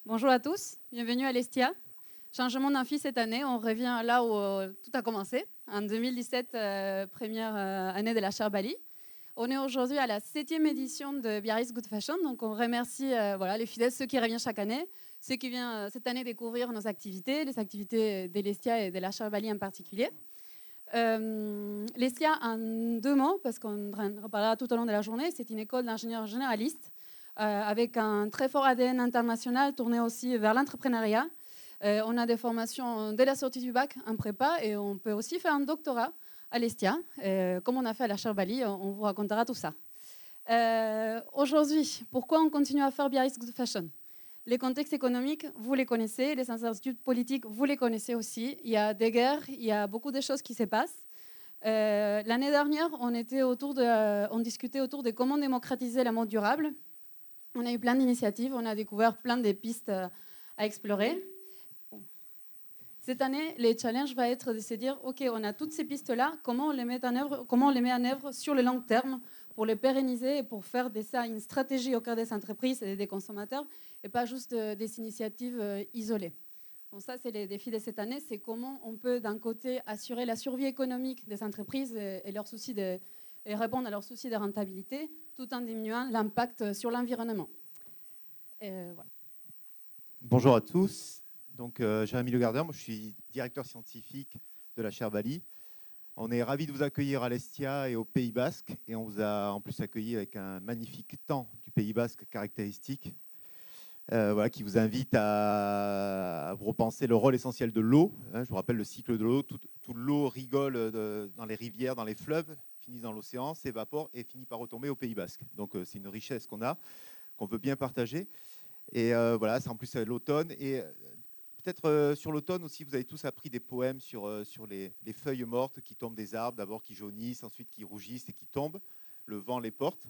Bonjour à tous, bienvenue à l'Estia. Changement d'amphi cette année, on revient là où tout a commencé, en 2017, première année de la Charbali. On est aujourd'hui à la 7e édition de Biarritz Good Fashion, donc on remercie les fidèles, ceux qui reviennent chaque année, ceux qui viennent cette année découvrir nos activités, les activités de l'Estia et de la Charbali en particulier. L'Estia, en 2 mots, parce qu'on en reparlera tout au long de la journée, c'est une école d'ingénieurs généralistes avec un très fort ADN international tourné aussi vers l'entrepreneuriat. On a des formations dès la sortie du bac en prépa et on peut aussi faire un doctorat à l'Estia. Comme on a fait à la Charbali, on vous racontera tout ça. Aujourd'hui, pourquoi on continue à faire Biarritz Good Fashion ? Les contextes économiques, vous les connaissez, les incertitudes politiques, vous les connaissez aussi. Il y a des guerres, il y a beaucoup de choses qui se passent. L'année dernière, on discutait autour de comment démocratiser la mode durable. On a eu plein d'initiatives, on a découvert plein de pistes à explorer. Cette année, le challenge va être de se dire, OK, on a toutes ces pistes-là, comment on les met en œuvre sur le long terme pour les pérenniser et pour faire de ça une stratégie au cœur des entreprises et des consommateurs et pas juste des initiatives isolées. Donc ça, c'est les défis de cette année, c'est comment on peut d'un côté assurer la survie économique des entreprises et répondre à leurs soucis de rentabilité tout en diminuant l'impact sur l'environnement. Voilà. Bonjour à tous. Donc, Jérémy Le Gardeur, moi je suis directeur scientifique de la Charbali. On est ravis de vous accueillir à l'Estia et au Pays Basque. Et on vous a en plus accueilli avec un magnifique temps du Pays Basque caractéristique qui vous invite à vous repenser le rôle essentiel de l'eau. Je vous rappelle le cycle de l'eau. Toute l'eau rigole dans les rivières, dans les fleuves, finit dans l'océan, s'évapore et finit par retomber au Pays Basque. Donc, c'est une richesse qu'on veut bien partager. Et voilà, c'est en plus l'automne. Et peut-être sur l'automne aussi, vous avez tous appris des poèmes sur les feuilles mortes qui tombent des arbres, d'abord qui jaunissent, ensuite qui rougissent et qui tombent. Le vent les porte.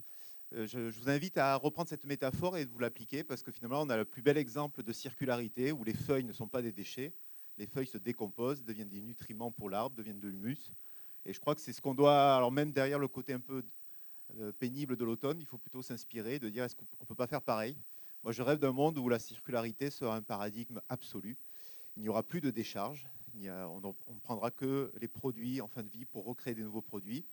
Je vous invite à reprendre cette métaphore et de vous l'appliquer parce que finalement, on a le plus bel exemple de circularité où les feuilles ne sont pas des déchets. Les feuilles se décomposent, deviennent des nutriments pour l'arbre, deviennent de l'humus. Et je crois que c'est ce qu'on doit, alors même derrière le côté un peu pénible de l'automne, il faut plutôt s'inspirer, de dire est-ce qu'on ne peut pas faire pareil ? Moi, je rêve d'un monde où la circularité sera un paradigme absolu. Il n'y aura plus de décharge. On ne prendra que les produits en fin de vie pour recréer des nouveaux produits.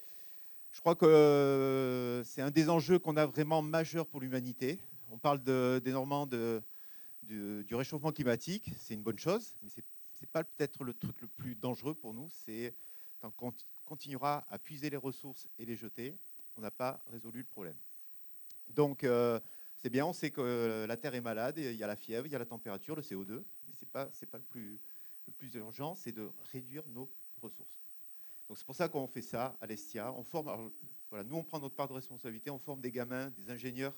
Je crois que c'est un des enjeux qu'on a vraiment majeur pour l'humanité. On parle énormément du réchauffement climatique. C'est une bonne chose, mais ce n'est pas peut-être le truc le plus dangereux pour nous. C'est tant qu'on continuera à puiser les ressources et les jeter, on n'a pas résolu le problème. Donc, c'est bien, on sait que la Terre est malade, il y a la fièvre, il y a la température, le CO2, mais ce n'est pas le plus urgent, c'est de réduire nos ressources. Donc c'est pour ça qu'on fait ça à l'Estia. Nous, on prend notre part de responsabilité, on forme des gamins, des ingénieurs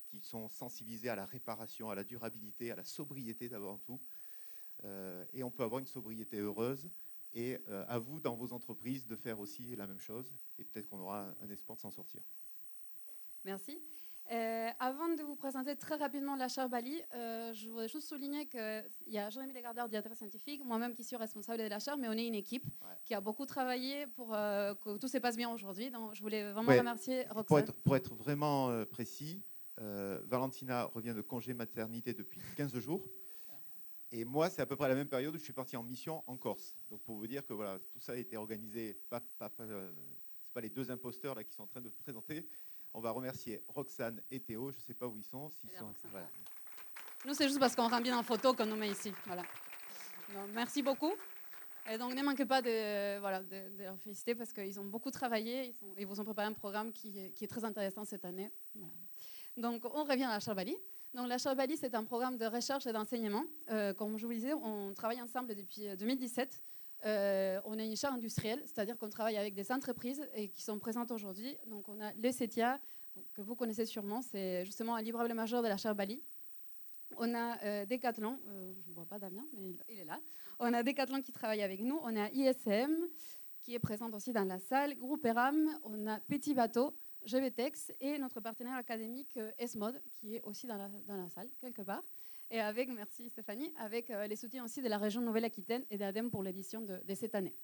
qui sont sensibilisés à la réparation, à la durabilité, à la sobriété d'abord tout. Et on peut avoir une sobriété heureuse. Et à vous, dans vos entreprises, de faire aussi la même chose. Et peut-être qu'on aura un espoir de s'en sortir. Merci. Avant de vous présenter très rapidement la Charbali, je voudrais juste souligner qu'il y a Jérémy Le Gardeur, directeur scientifique, moi-même qui suis responsable de la Char, mais on est une équipe qui a beaucoup travaillé pour que tout se passe bien aujourd'hui. Donc, je voulais vraiment remercier Roxane. Pour être vraiment précis, Valentina revient de congé maternité depuis 15 jours. Et moi, c'est à peu près à la même période où je suis parti en mission en Corse. Donc, pour vous dire que voilà, tout ça a été organisé, ce n'est pas les deux imposteurs là, qui sont en train de présenter. On va remercier Roxane et Théo. Je ne sais pas où ils sont. Voilà. Nous, c'est juste parce qu'on rend bien en photo qu'on nous met ici. Voilà. Donc, merci beaucoup. Et donc, ne manquez pas de leur féliciter parce qu'ils ont beaucoup travaillé. Ils vous ont préparé un programme qui est très intéressant cette année. Voilà. Donc, on revient à la Charbali. Donc, la Charbali, c'est un programme de recherche et d'enseignement. Comme je vous le disais, on travaille ensemble depuis 2017. On est une chaire industrielle, c'est-à-dire qu'on travaille avec des entreprises et qui sont présentes aujourd'hui. Donc, on a le CETIA, que vous connaissez sûrement, c'est justement un livrable majeur de la Charbali. On a Decathlon, je ne vois pas Damien, mais il est là. On a Decathlon qui travaille avec nous. On a ISM qui est présente aussi dans la salle. Groupe Eram, on a Petit Bateau, GVTEX et notre partenaire académique S-Mode qui est aussi dans la salle, quelque part. Et avec, merci Stéphanie, avec les soutiens aussi de la région Nouvelle-Aquitaine et d'ADEME pour l'édition de cette année.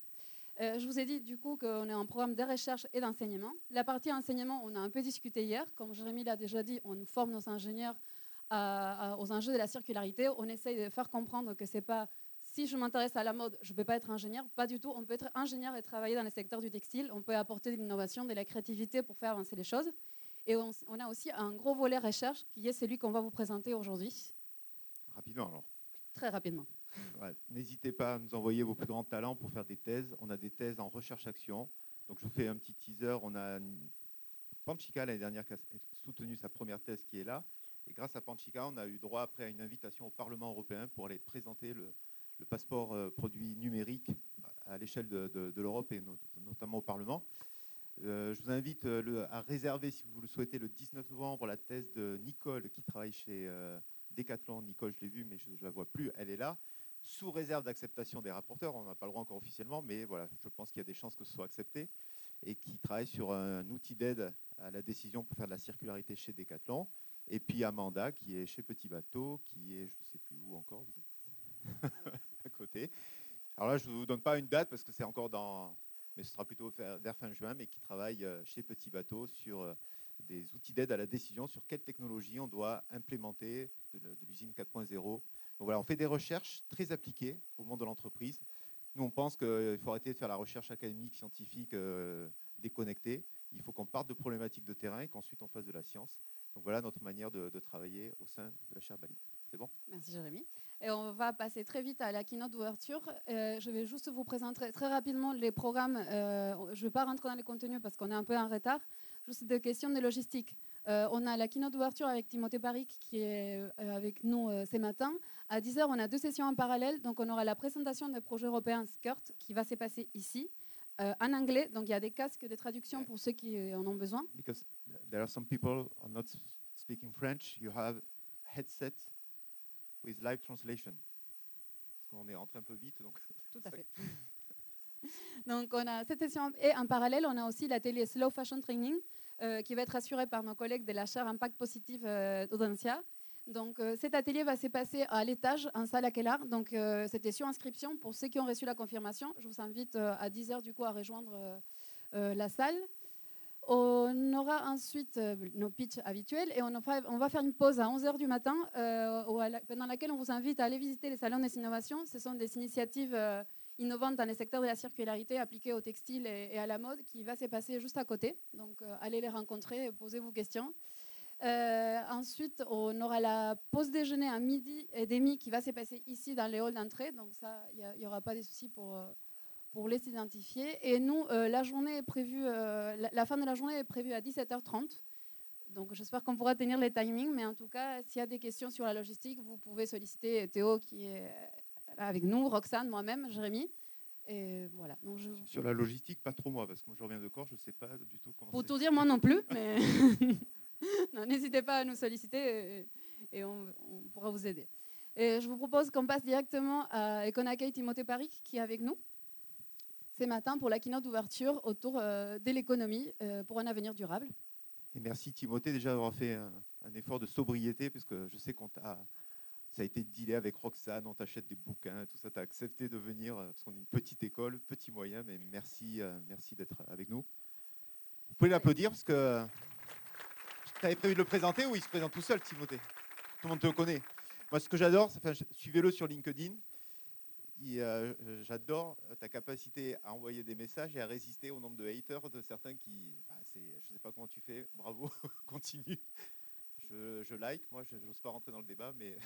Je vous ai dit du coup qu'on est en programme de recherche et d'enseignement. La partie enseignement, on a un peu discuté hier. Comme Jérémy l'a déjà dit, on forme nos ingénieurs aux enjeux de la circularité. On essaye de faire comprendre que c'est pas si je m'intéresse à la mode, je ne peux pas être ingénieur. Pas du tout. On peut être ingénieur et travailler dans le secteur du textile. On peut apporter de l'innovation, de la créativité pour faire avancer les choses. Et on a aussi un gros volet recherche qui est celui qu'on va vous présenter aujourd'hui. Rapidement alors. Très rapidement. Ouais, n'hésitez pas à nous envoyer vos plus grands talents pour faire des thèses. On a des thèses en recherche-action. Donc je vous fais un petit teaser. On a Panchika l'année dernière qui a soutenu sa première thèse qui est là. Et grâce à Panchika, on a eu droit après à une invitation au Parlement européen pour aller présenter le passeport produit numérique à l'échelle de l'Europe et notamment au Parlement. Je vous invite à réserver, si vous le souhaitez, le 19 novembre, la thèse de Nicole qui travaille chez Decathlon. Nicole, je l'ai vue, mais je ne la vois plus. Elle est là, sous réserve d'acceptation des rapporteurs. On n'a pas le droit encore officiellement, mais voilà, je pense qu'il y a des chances que ce soit accepté. Et qui travaille sur un outil d'aide à la décision pour faire de la circularité chez Decathlon. Et puis Amanda, qui est chez Petit Bateau, qui est, je ne sais plus où encore, vous êtes à côté. Alors là, je ne vous donne pas une date parce que c'est encore dans... Mais ce sera plutôt vers fin juin, mais qui travaille chez Petit Bateau sur des outils d'aide à la décision, sur quelle technologie on doit implémenter de l'usine 4.0. Donc voilà, on fait des recherches très appliquées au monde de l'entreprise. Nous, on pense qu'il faut arrêter de faire la recherche académique, scientifique, déconnectée. Il faut qu'on parte de problématiques de terrain et qu'ensuite on fasse de la science. Donc voilà notre manière de travailler au sein de la chaire Bali. C'est bon ? Merci Jérémy. Et on va passer très vite à la keynote d'ouverture. Je vais juste vous présenter très rapidement les programmes. Je ne vais pas rentrer dans les contenus parce qu'on est un peu en retard. Juste des questions de logistique. On a la keynote d'ouverture avec Timothée Paric qui est avec nous ce matin. À 10h, on a 2 sessions en parallèle. Donc on aura la présentation des projets européens SCURT qui va se passer ici. En anglais, donc il y a des casques de traduction pour ceux qui en ont besoin. Because there are some people who are not speaking French, you have headset with live translation. Parce qu'on est rentré un peu vite, donc. Tout à fait. Donc on a cette session et en parallèle, on a aussi l'atelier Slow Fashion Training qui va être assuré par nos collègues de la chaire Impact Positif d'Audencia. Donc cet atelier va se passer à l'étage en salle Aquelarre. Donc c'était sur inscription pour ceux qui ont reçu la confirmation. Je vous invite à 10h du coup à rejoindre la salle. On aura ensuite nos pitchs habituels et on va faire une pause à 11h du matin pendant laquelle on vous invite à aller visiter les salons des innovations. Ce sont des initiatives innovantes dans le secteur de la circularité appliquées au textile et à la mode qui va se passer juste à côté. Donc allez les rencontrer et posez vos questions. Ensuite, on aura la pause déjeuner à midi et demi qui va se passer ici dans les halls d'entrée. Donc ça, il n'y aura pas de soucis pour les identifier. Et nous, la journée est prévue, la fin de la journée est prévue à 17h30. Donc j'espère qu'on pourra tenir les timings. Mais en tout cas, s'il y a des questions sur la logistique, vous pouvez solliciter Théo qui est là avec nous, Roxane, moi-même, Jérémy. Et voilà. Donc Sur la logistique, pas trop moi, parce que moi je reviens de Corse, je ne sais pas du tout comment. Pour tout dire, moi non plus, mais n'hésitez pas à nous solliciter et on pourra vous aider. Et je vous propose qu'on passe directement et qu'on accueille Timothée Paric qui est avec nous ce matin pour la keynote d'ouverture autour de l'économie pour un avenir durable. Et merci Timothée déjà d'avoir fait un effort de sobriété, puisque je sais ça a été dealé avec Roxane, on t'achète des bouquins, tout ça, tu as accepté de venir, parce qu'on est une petite école, petit moyen, mais merci d'être avec nous. Vous pouvez l'applaudir, parce que tu avais prévu de le présenter ou il se présente tout seul, Timothée? Tout le monde te connaît. Moi, ce que j'adore, suivez-le sur LinkedIn. J'adore ta capacité à envoyer des messages et à résister au nombre de haters de certains qui... je ne sais pas comment tu fais, bravo, continue. Je like, moi je n'ose pas rentrer dans le débat, mais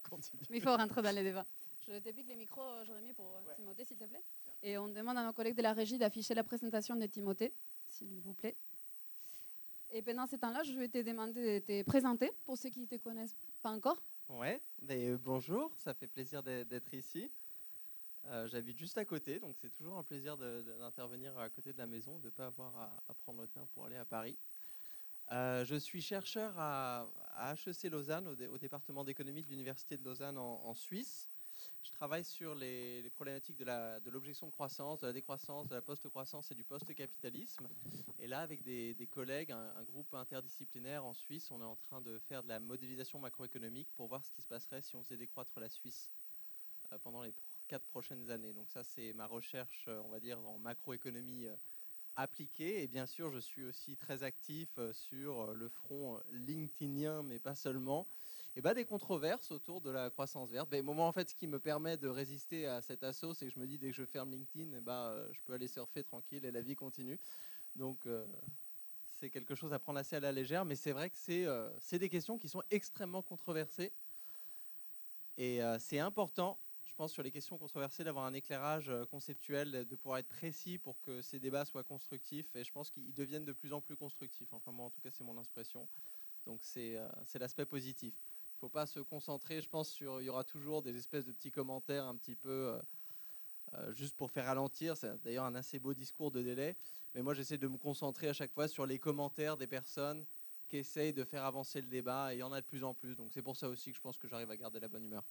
continue. Mais il faut rentrer dans les débats. Je t'épique les micros, Jérémy, pour Timothée, s'il te plaît. Et on demande à nos collègues de la régie d'afficher la présentation de Timothée, s'il vous plaît. Et pendant ce temps-là, je vais te demander de te présenter pour ceux qui ne te connaissent pas encore. Ouais, bonjour, ça fait plaisir d'être ici. J'habite juste à côté, donc c'est toujours un plaisir d'intervenir à côté de la maison, de ne pas avoir à prendre le train pour aller à Paris. Je suis chercheur à HEC Lausanne, au département d'économie de l'Université de Lausanne en Suisse. Je travaille sur les problématiques de l'objection de croissance, de la décroissance, de la post-croissance et du post-capitalisme. Et là, avec des collègues, un groupe interdisciplinaire en Suisse, on est en train de faire de la modélisation macroéconomique pour voir ce qui se passerait si on faisait décroître la Suisse pendant les 4 prochaines années. Donc ça, c'est ma recherche, on va dire, en macroéconomie appliquée. Et bien sûr, je suis aussi très actif sur le front LinkedInien, mais pas seulement. et des controverses autour de la croissance verte. Moi, en fait, ce qui me permet de résister à cet assaut, c'est que je me dis, dès que je ferme LinkedIn, je peux aller surfer tranquille et la vie continue. Donc, c'est quelque chose à prendre assez à la légère, mais c'est vrai que c'est des questions qui sont extrêmement controversées. Et c'est important, je pense, sur les questions controversées, d'avoir un éclairage conceptuel, de pouvoir être précis pour que ces débats soient constructifs. Et je pense qu'ils deviennent de plus en plus constructifs. Enfin, moi, en tout cas, c'est mon impression. Donc, c'est l'aspect positif. Il ne faut pas se concentrer, je pense, il y aura toujours des espèces de petits commentaires un petit peu juste pour faire ralentir. C'est d'ailleurs un assez beau discours de délai. Mais moi, j'essaie de me concentrer à chaque fois sur les commentaires des personnes qui essayent de faire avancer le débat. Et il y en a de plus en plus. Donc, c'est pour ça aussi que je pense que j'arrive à garder la bonne humeur.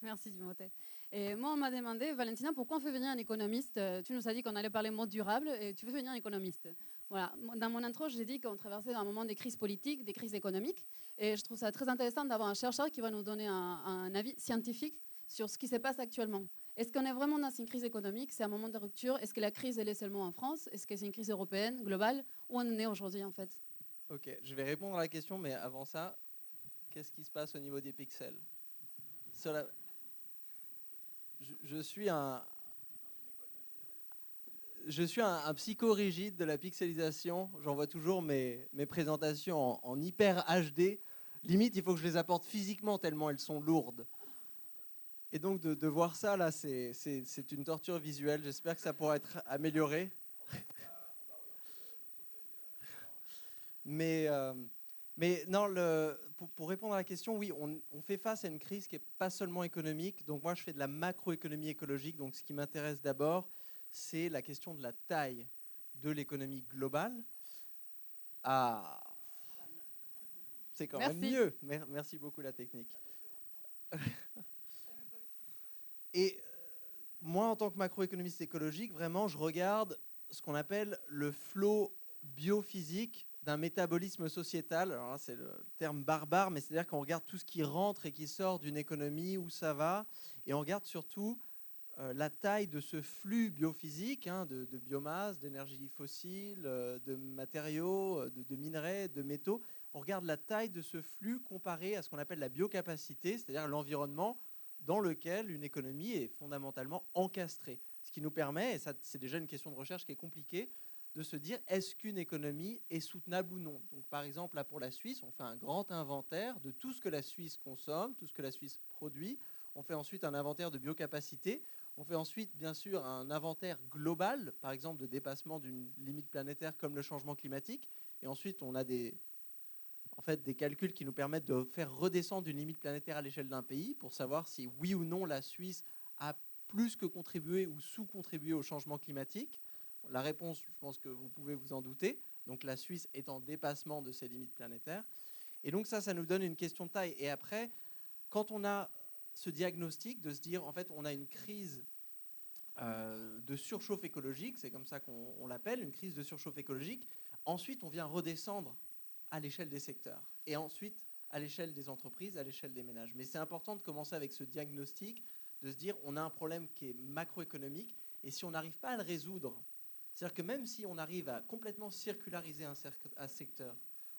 Merci Timothée. Et moi, on m'a demandé, Valentina, pourquoi on fait venir un économiste? Tu nous as dit qu'on allait parler mode durable et tu veux venir un économiste. Voilà. Dans mon intro, j'ai dit qu'on traversait un moment des crises politiques, des crises économiques. Et je trouve ça très intéressant d'avoir un chercheur qui va nous donner un avis scientifique sur ce qui se passe actuellement. Est-ce qu'on est vraiment dans une crise économique? C'est un moment de rupture? Est-ce que la crise, elle est seulement en France? Est-ce que c'est une crise européenne, globale? Où on en est aujourd'hui, en fait? Ok, je vais répondre à la question, mais avant ça, qu'est-ce qui se passe au niveau des pixels? Je suis un psychorigide de la pixelisation. J'envoie toujours mes présentations en hyper HD. Limite, il faut que je les apporte physiquement tellement elles sont lourdes. Et donc de voir ça, là, c'est une torture visuelle. J'espère que ça pourra être amélioré. Mais non, pour répondre à la question, oui, on fait face à une crise qui n'est pas seulement économique. Donc moi, je fais de la macroéconomie écologique. Donc ce qui m'intéresse d'abord, c'est la question de la taille de l'économie globale. Ah, c'est quand même mieux. Merci beaucoup la technique. Et moi, en tant que macroéconomiste écologique, vraiment, je regarde ce qu'on appelle le flot biophysique d'un métabolisme sociétal. Alors là, c'est le terme barbare, mais c'est-à-dire qu'on regarde tout ce qui rentre et qui sort d'une économie, où ça va, et on regarde surtout la taille de ce flux biophysique, de biomasse, d'énergie fossile, de matériaux, de minerais, de métaux. On regarde la taille de ce flux comparé à ce qu'on appelle la biocapacité, c'est-à-dire l'environnement dans lequel une économie est fondamentalement encastrée. Ce qui nous permet, et ça c'est déjà une question de recherche qui est compliquée, de se dire est-ce qu'une économie est soutenable ou non. Donc par exemple, là pour la Suisse, on fait un grand inventaire de tout ce que la Suisse consomme, tout ce que la Suisse produit. On fait ensuite un inventaire de biocapacité. On fait ensuite, bien sûr, un inventaire global, par exemple, de dépassement d'une limite planétaire comme le changement climatique. Et ensuite, on a des calculs qui nous permettent de faire redescendre une limite planétaire à l'échelle d'un pays pour savoir si, oui ou non, la Suisse a plus que contribué ou sous-contribué au changement climatique. La réponse, je pense que vous pouvez vous en douter. Donc la Suisse est en dépassement de ses limites planétaires. Et donc ça nous donne une question de taille. Et après, quand on a ce diagnostic de se dire, en fait, on a une crise de surchauffe écologique, c'est comme ça qu'on l'appelle, une crise de surchauffe écologique. Ensuite, on vient redescendre à l'échelle des secteurs et ensuite à l'échelle des entreprises, à l'échelle des ménages. Mais c'est important de commencer avec ce diagnostic, de se dire, on a un problème qui est macroéconomique et si on n'arrive pas à le résoudre, c'est-à-dire que même si on arrive à complètement circulariser un secteur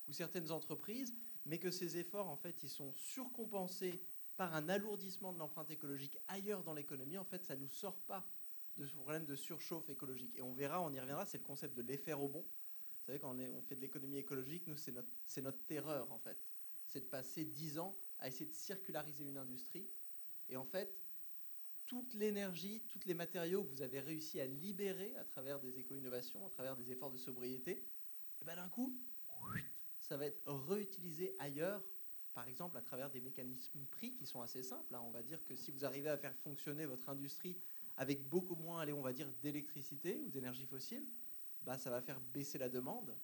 ou certaines entreprises, mais que ces efforts, en fait, ils sont surcompensés par un alourdissement de l'empreinte écologique ailleurs dans l'économie, en fait, ça ne nous sort pas de ce problème de surchauffe écologique. Et on verra, on y reviendra, c'est le concept de l'effet rebond. Vous savez, quand on fait de l'économie écologique, nous, c'est notre terreur, en fait. C'est de passer 10 ans à essayer de circulariser une industrie. Et en fait, toute l'énergie, tous les matériaux que vous avez réussi à libérer à travers des éco-innovations, à travers des efforts de sobriété, et ben d'un coup, ça va être réutilisé ailleurs, par exemple à travers des mécanismes prix qui sont assez simples. On va dire que si vous arrivez à faire fonctionner votre industrie avec beaucoup moins, allez, on va dire, d'électricité ou d'énergie fossile, ça va faire baisser la demande.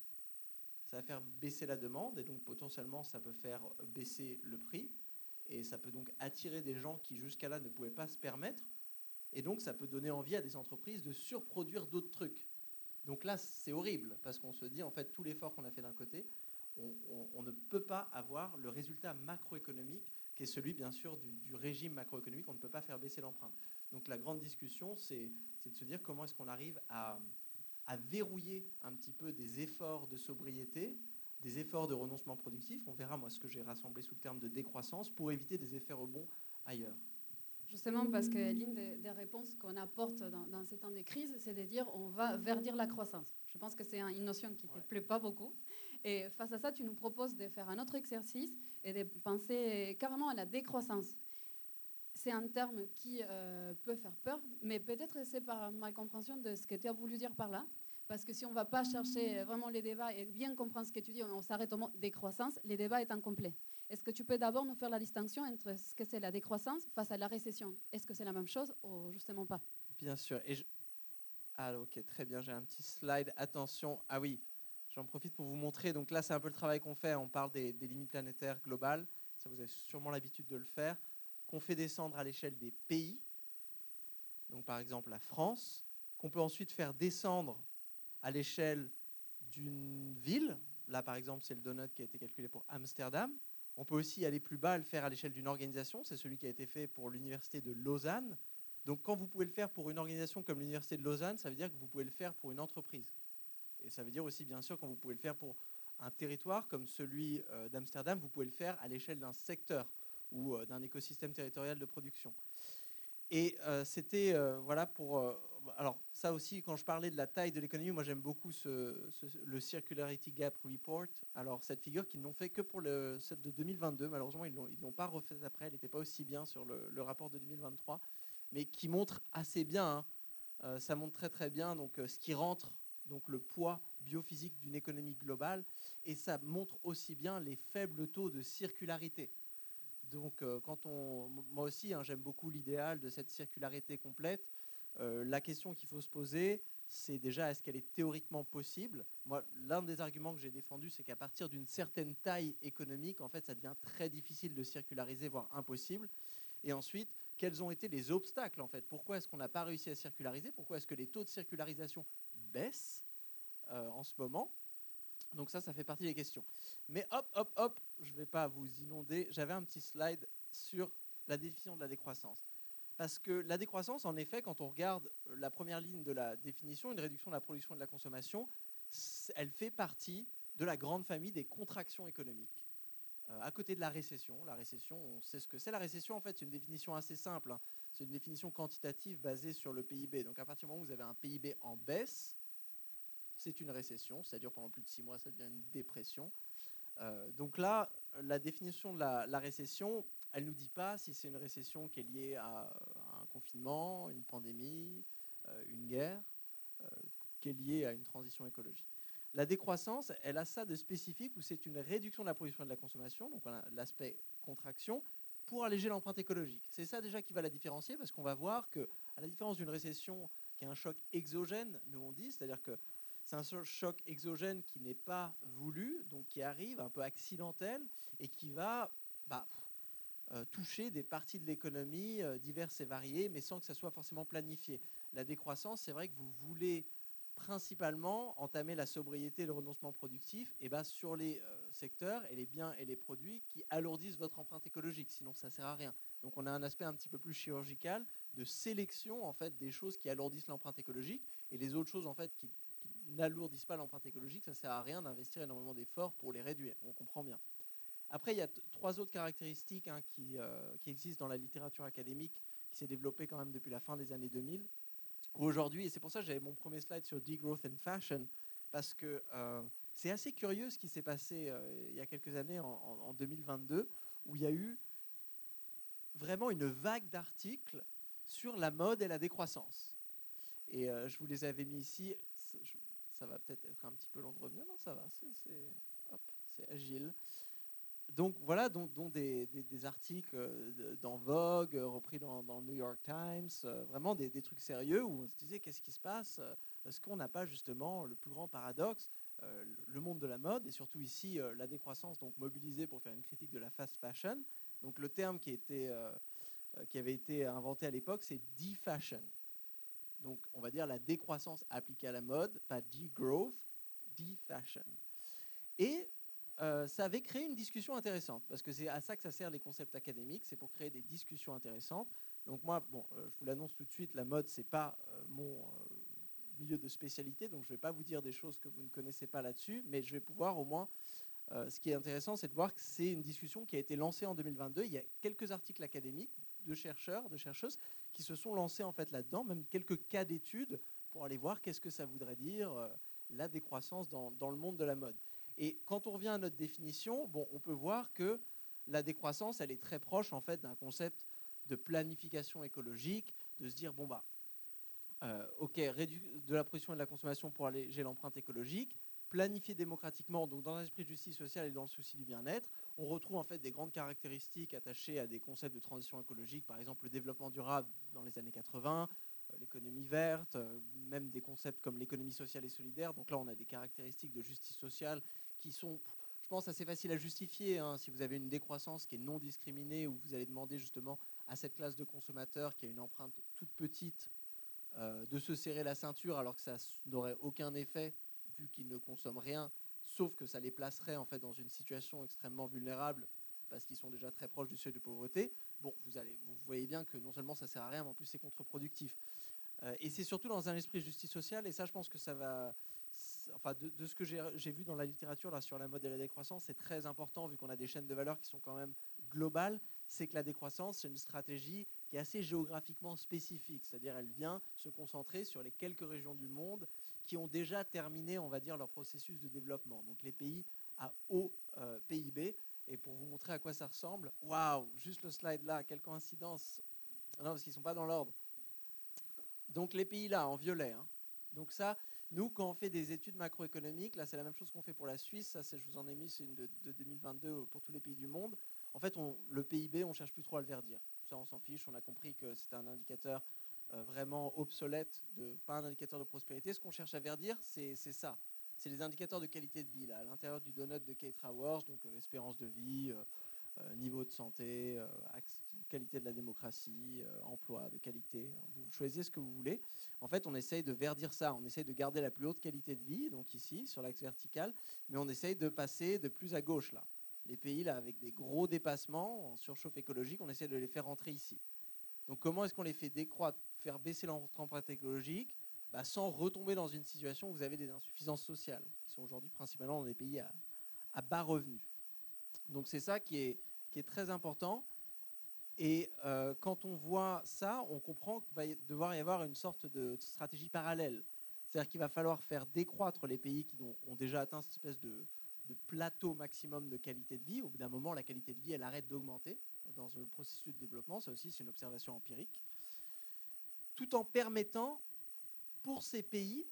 Ça va faire baisser la demande et donc potentiellement ça peut faire baisser le prix et ça peut donc attirer des gens qui jusqu'à là ne pouvaient pas se permettre et donc ça peut donner envie à des entreprises de surproduire d'autres trucs. Donc là c'est horrible parce qu'on se dit en fait tout l'effort qu'on a fait d'un côté, on ne peut pas avoir le résultat macroéconomique qui est celui bien sûr du régime macroéconomique, on ne peut pas faire baisser l'empreinte. Donc la grande discussion c'est de se dire comment est-ce qu'on arrive à verrouiller un petit peu des efforts de sobriété des efforts de renoncement productif. On verra, moi, ce que j'ai rassemblé sous le terme de décroissance pour éviter des effets rebonds ailleurs. Justement, parce que l'une des réponses qu'on apporte dans ces temps de crise, c'est de dire on va verdir la croissance. Je pense que c'est une notion qui ne te plaît pas beaucoup. Et face à ça, tu nous proposes de faire un autre exercice et de penser carrément à la décroissance. C'est un terme qui peut faire peur, mais peut-être c'est par ma compréhension de ce que tu as voulu dire par là. Parce que si on ne va pas chercher vraiment les débats et bien comprendre ce que tu dis, on s'arrête au mot décroissance, les débats est incomplet. Est-ce que tu peux d'abord nous faire la distinction entre ce que c'est la décroissance face à la récession? Est-ce que c'est la même chose ou justement pas? Bien sûr. Ah, ok, très bien, j'ai un petit slide. Attention, ah oui, j'en profite pour vous montrer. Donc là, c'est un peu le travail qu'on fait. On parle des limites planétaires globales. Ça, vous avez sûrement l'habitude de le faire. Qu'on fait descendre à l'échelle des pays. Donc par exemple la France. Qu'on peut ensuite faire descendre à l'échelle d'une ville. Là, par exemple, c'est le donut qui a été calculé pour Amsterdam. On peut aussi aller plus bas, le faire à l'échelle d'une organisation. C'est celui qui a été fait pour l'université de Lausanne. Donc, quand vous pouvez le faire pour une organisation comme l'université de Lausanne, ça veut dire que vous pouvez le faire pour une entreprise. Et ça veut dire aussi, bien sûr, quand vous pouvez le faire pour un territoire comme celui d'Amsterdam, vous pouvez le faire à l'échelle d'un secteur ou d'un écosystème territorial de production. Et c'était, voilà, pour... alors, ça aussi, quand je parlais de la taille de l'économie, moi, j'aime beaucoup le Circularity Gap Report. Alors, cette figure qu'ils n'ont fait que pour celle de 2022. Malheureusement, ils ne l'ont pas refaite après. Elle n'était pas aussi bien sur le rapport de 2023. Mais qui montre assez bien, hein, ça montre très très bien donc, ce qui rentre, donc le poids biophysique d'une économie globale, et ça montre aussi bien les faibles taux de circularité. Donc moi aussi, hein, j'aime beaucoup l'idéal de cette circularité complète. La question qu'il faut se poser, c'est déjà est-ce qu'elle est théoriquement possible? Moi, l'un des arguments que j'ai défendu, c'est qu'à partir d'une certaine taille économique, en fait, ça devient très difficile de circulariser, voire impossible. Et ensuite, quels ont été les obstacles en fait? Pourquoi est-ce qu'on n'a pas réussi à circulariser? Pourquoi est-ce que les taux de circularisation baissent en ce moment? Donc ça fait partie des questions. Mais hop, je ne vais pas vous inonder. J'avais un petit slide sur la définition de la décroissance. Parce que la décroissance, en effet, quand on regarde la première ligne de la définition, une réduction de la production et de la consommation, elle fait partie de la grande famille des contractions économiques. À côté de la récession, on sait ce que c'est. La récession, en fait, c'est une définition assez simple, hein. C'est une définition quantitative basée sur le PIB. Donc, à partir du moment où vous avez un PIB en baisse, c'est une récession. Ça dure pendant plus de 6 mois, ça devient une dépression. Donc là, la définition de la récession, elle ne nous dit pas si c'est une récession qui est liée à un confinement, une pandémie, une guerre, qui est liée à une transition écologique. La décroissance, elle a ça de spécifique où c'est une réduction de la production et de la consommation, donc on a l'aspect contraction, pour alléger l'empreinte écologique. C'est ça déjà qui va la différencier, parce qu'on va voir que, à la différence d'une récession qui est un choc exogène, nous on dit, c'est-à-dire que c'est un choc exogène qui n'est pas voulu, donc qui arrive un peu accidentel et qui va toucher des parties de l'économie diverses et variées, mais sans que ça soit forcément planifié. La décroissance, c'est vrai que vous voulez principalement entamer la sobriété et le renoncement productif sur les secteurs et les biens et les produits qui alourdissent votre empreinte écologique, sinon ça ne sert à rien. Donc on a un aspect un petit peu plus chirurgical de sélection en fait, des choses qui alourdissent l'empreinte écologique, et les autres choses en fait, qui n'alourdissent pas l'empreinte écologique, ça ne sert à rien d'investir énormément d'efforts pour les réduire, on comprend bien. Après, il y a 3 autres caractéristiques qui existent dans la littérature académique, qui s'est développée quand même depuis la fin des années 2000. Aujourd'hui, et c'est pour ça que j'avais mon premier slide sur Degrowth and Fashion, parce que c'est assez curieux ce qui s'est passé il y a quelques années, en 2022, où il y a eu vraiment une vague d'articles sur la mode et la décroissance. Et je vous les avais mis ici. Ça va peut-être être un petit peu long de revenir. Non, ça va, c'est agile. Donc voilà, dont des articles dans Vogue, repris dans le New York Times, vraiment des trucs sérieux où on se disait qu'est-ce qui se passe? Est-ce qu'on n'a pas justement le plus grand paradoxe, le monde de la mode, et surtout ici la décroissance, donc mobilisée pour faire une critique de la fast fashion. Donc le terme qui avait été inventé à l'époque, c'est defashion. Donc on va dire la décroissance appliquée à la mode, pas degrowth, defashion. Et ça avait créé une discussion intéressante, parce que c'est à ça que ça sert les concepts académiques, c'est pour créer des discussions intéressantes. Donc moi, je vous l'annonce tout de suite, la mode, c'est pas mon milieu de spécialité, donc je ne vais pas vous dire des choses que vous ne connaissez pas là-dessus, mais je vais pouvoir au moins Ce qui est intéressant, c'est de voir que c'est une discussion qui a été lancée en 2022. Il y a quelques articles académiques de chercheurs, de chercheuses qui se sont lancés en fait là-dedans, même quelques cas d'études pour aller voir qu'est-ce que ça voudrait dire la décroissance dans le monde de la mode. Et quand on revient à notre définition, bon, on peut voir que la décroissance, elle est très proche en fait d'un concept de planification écologique, de se dire bon bah ok, réduire de la production et de la consommation pour alléger l'empreinte écologique, planifier démocratiquement, donc dans un esprit de justice sociale et dans le souci du bien-être. On retrouve en fait des grandes caractéristiques attachées à des concepts de transition écologique, par exemple le développement durable dans les années 80, l'économie verte, même des concepts comme l'économie sociale et solidaire. Donc là, on a des caractéristiques de justice sociale qui sont, je pense, assez faciles à justifier. Hein. Si vous avez une décroissance qui est non discriminée, où vous allez demander justement à cette classe de consommateurs qui a une empreinte toute petite de se serrer la ceinture alors que ça n'aurait aucun effet vu qu'ils ne consomment rien, sauf que ça les placerait en fait dans une situation extrêmement vulnérable parce qu'ils sont déjà très proches du seuil de pauvreté. Bon, vous voyez bien que non seulement ça sert à rien, mais en plus c'est contre-productif. Et c'est surtout dans un esprit de justice sociale, et ça je pense que ça va... Enfin, de ce que j'ai vu dans la littérature là, sur la mode de la décroissance, c'est très important vu qu'on a des chaînes de valeur qui sont quand même globales, c'est que la décroissance, c'est une stratégie qui est assez géographiquement spécifique, c'est-à-dire elle vient se concentrer sur les quelques régions du monde qui ont déjà terminé, on va dire, leur processus de développement. Donc les pays à haut PIB. Et pour vous montrer à quoi ça ressemble, waouh, juste le slide là, quelle coïncidence. Non, parce qu'ils ne sont pas dans l'ordre. Donc les pays là, en violet. Hein. Donc ça, nous, quand on fait des études macroéconomiques, là c'est la même chose qu'on fait pour la Suisse, ça je vous en ai mis, c'est une de 2022 pour tous les pays du monde. En fait, le PIB, on ne cherche plus trop à le verdir. Ça, on s'en fiche, on a compris que c'était un indicateur vraiment obsolète, pas un indicateur de prospérité. Ce qu'on cherche à verdir, c'est ça. C'est les indicateurs de qualité de vie, là, à l'intérieur du donut de Kate Raworth, donc espérance de vie, niveau de santé, qualité de la démocratie, emploi de qualité. Vous choisissez ce que vous voulez. En fait, on essaye de verdir ça. On essaye de garder la plus haute qualité de vie, donc ici, sur l'axe vertical, mais on essaye de passer de plus à gauche, là. Les pays là, avec des gros dépassements en surchauffe écologique, on essaie de les faire rentrer ici. Donc comment est-ce qu'on les fait décroître, faire baisser l'empreinte écologique sans retomber dans une situation où vous avez des insuffisances sociales, qui sont aujourd'hui principalement dans des pays à bas revenus. Donc c'est ça qui est très important. Et quand on voit ça, on comprend qu'il va devoir y avoir une sorte de stratégie parallèle. C'est-à-dire qu'il va falloir faire décroître les pays qui ont déjà atteint cette espèce de plateau maximum de qualité de vie. Au bout d'un moment, la qualité de vie, elle arrête d'augmenter dans le processus de développement. Ça aussi, c'est une observation empirique. Tout en permettant, pour ces pays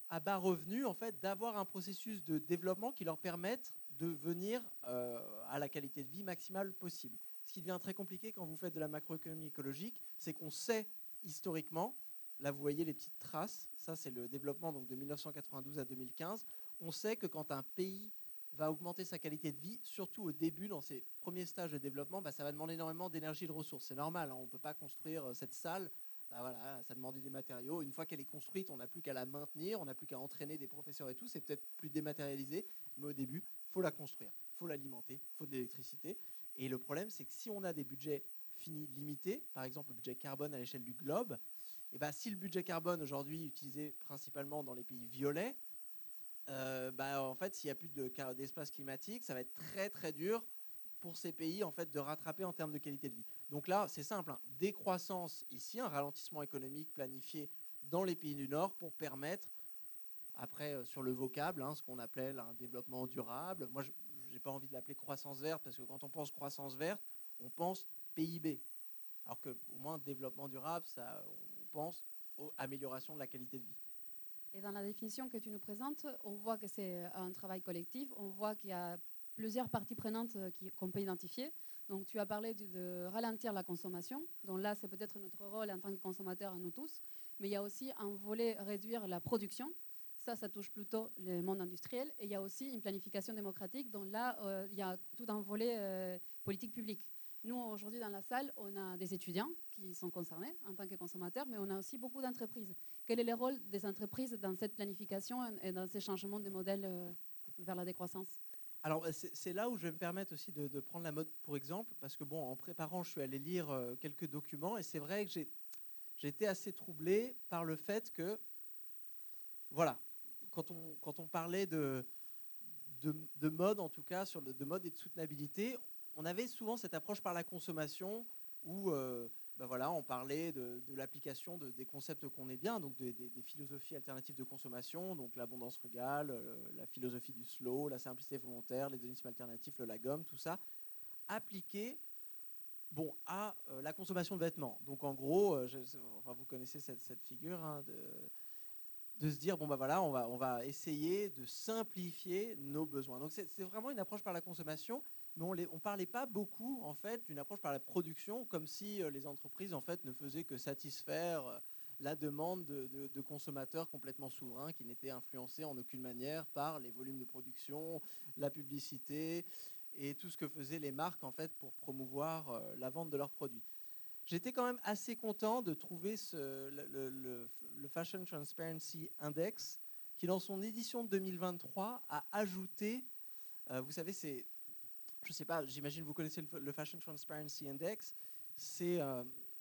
à bas revenus, en fait, d'avoir un processus de développement qui leur permette de venir à la qualité de vie maximale possible. Ce qui devient très compliqué quand vous faites de la macroéconomie écologique, c'est qu'on sait historiquement, là vous voyez les petites traces, ça c'est le développement donc, de 1992 à 2015, on sait que quand un pays va augmenter sa qualité de vie, surtout au début, dans ses premiers stages de développement, ça va demander énormément d'énergie et de ressources. C'est normal, hein, on ne peut pas construire cette salle. Voilà, ça demandait des matériaux. Une fois qu'elle est construite, on n'a plus qu'à la maintenir, on n'a plus qu'à entraîner des professeurs et tout. C'est peut-être plus dématérialisé, mais au début, il faut la construire, il faut l'alimenter, il faut de l'électricité. Et le problème, c'est que si on a des budgets finis limités, par exemple le budget carbone à l'échelle du globe, et si le budget carbone aujourd'hui est utilisé principalement dans les pays violets, en fait, s'il n'y a plus d'espace climatique, ça va être très très dur pour ces pays en fait, de rattraper en termes de qualité de vie. Donc là, c'est simple, hein, décroissance ici, un ralentissement économique planifié dans les pays du Nord pour permettre, après sur le vocable, hein, ce qu'on appelle un développement durable. Moi, je n'ai pas envie de l'appeler croissance verte, parce que quand on pense croissance verte, on pense PIB. Alors qu'au moins, développement durable, on pense aux améliorations de la qualité de vie. Et dans la définition que tu nous présentes, on voit que c'est un travail collectif, on voit qu'il y a plusieurs parties prenantes qu'on peut identifier. Donc tu as parlé de ralentir la consommation, donc là c'est peut-être notre rôle en tant que consommateurs à nous tous, mais il y a aussi un volet réduire la production, ça touche plutôt le monde industriel, et il y a aussi une planification démocratique, donc là il y a tout un volet politique publique. Nous, aujourd'hui, dans la salle, on a des étudiants qui sont concernés en tant que consommateurs, mais on a aussi beaucoup d'entreprises. Quel est le rôle des entreprises dans cette planification et dans ces changements de modèle vers la décroissance ? Alors, c'est là où je vais me permettre aussi de prendre la mode pour exemple, parce que bon, en préparant, je suis allé lire quelques documents, et c'est vrai que j'ai été assez troublé par le fait que, voilà, quand on parlait de mode, en tout cas, de mode et de soutenabilité. On avait souvent cette approche par la consommation où voilà, on parlait de l'application des concepts qu'on est bien, donc des philosophies alternatives de consommation, donc l'abondance frugale, la philosophie du slow, la simplicité volontaire, l'hédonisme alternatif, le lagom, tout ça, appliqué à la consommation de vêtements. Donc en gros, vous connaissez cette figure hein, de se dire voilà, on va essayer de simplifier nos besoins. Donc c'est vraiment une approche par la consommation, mais on ne parlait pas beaucoup en fait d'une approche par la production, comme si les entreprises en fait ne faisaient que satisfaire la demande de consommateurs complètement souverains qui n'étaient influencés en aucune manière par les volumes de production, la publicité et tout ce que faisaient les marques en fait pour promouvoir la vente de leurs produits. J'étais quand même assez content de trouver le Fashion Transparency Index qui, dans son édition de 2023, a ajouté, vous savez, je ne sais pas, j'imagine que vous connaissez le Fashion Transparency Index, c'est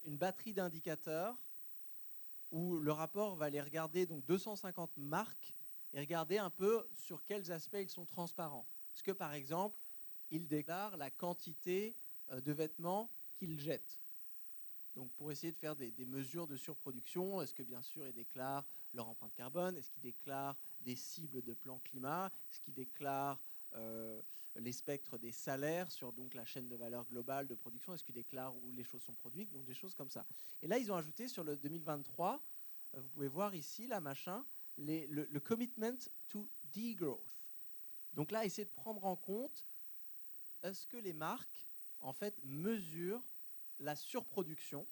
une batterie d'indicateurs où le rapport va aller regarder donc 250 marques et regarder un peu sur quels aspects ils sont transparents. Est-ce que, par exemple, ils déclarent la quantité de vêtements qu'ils jettent? Donc pour essayer de faire des mesures de surproduction, est-ce que bien sûr ils déclarent leur empreinte carbone? Est-ce qu'ils déclarent des cibles de plan climat? Est-ce qu'ils déclarent les spectres des salaires sur donc, la chaîne de valeur globale de production? Est-ce qu'ils déclarent où les choses sont produites? Donc des choses comme ça. Et là, ils ont ajouté sur le 2023, vous pouvez voir ici, là, le commitment to degrowth. Donc là, essayer de prendre en compte, est-ce que les marques, en fait, mesurent la surproduction,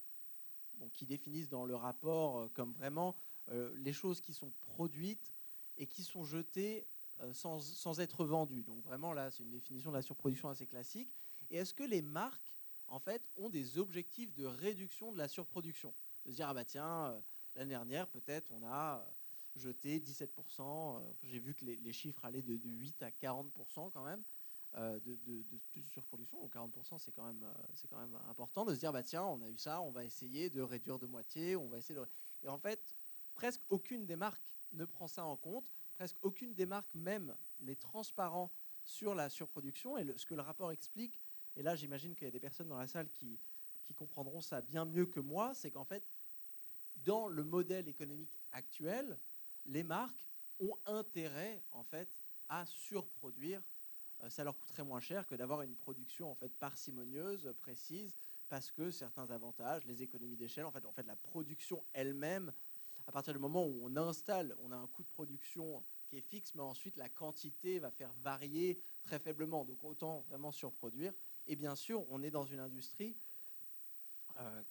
qui définissent dans le rapport comme vraiment les choses qui sont produites et qui sont jetées sans être vendues. Donc vraiment là, c'est une définition de la surproduction assez classique. Et est-ce que les marques, en fait, ont des objectifs de réduction de la surproduction? De se dire, l'année dernière, peut-être, on a jeté 17%. J'ai vu que les chiffres allaient de 8 à 40% quand même. De surproduction, donc 40%, c'est quand même important de se dire on a eu ça, on va essayer de réduire de moitié, on va essayer de... Et en fait, presque aucune des marques ne prend ça en compte, presque aucune des marques même n'est transparent sur la surproduction. Et ce que le rapport explique, et là j'imagine qu'il y a des personnes dans la salle qui comprendront ça bien mieux que moi, c'est qu'en fait, dans le modèle économique actuel, les marques ont intérêt en fait à surproduire. Ça leur coûterait moins cher que d'avoir une production en fait parcimonieuse, précise, parce que certains avantages, les économies d'échelle, en fait la production elle-même, à partir du moment où on installe, on a un coût de production qui est fixe, mais ensuite la quantité va faire varier très faiblement, donc autant vraiment surproduire. Et bien sûr, on est dans une industrie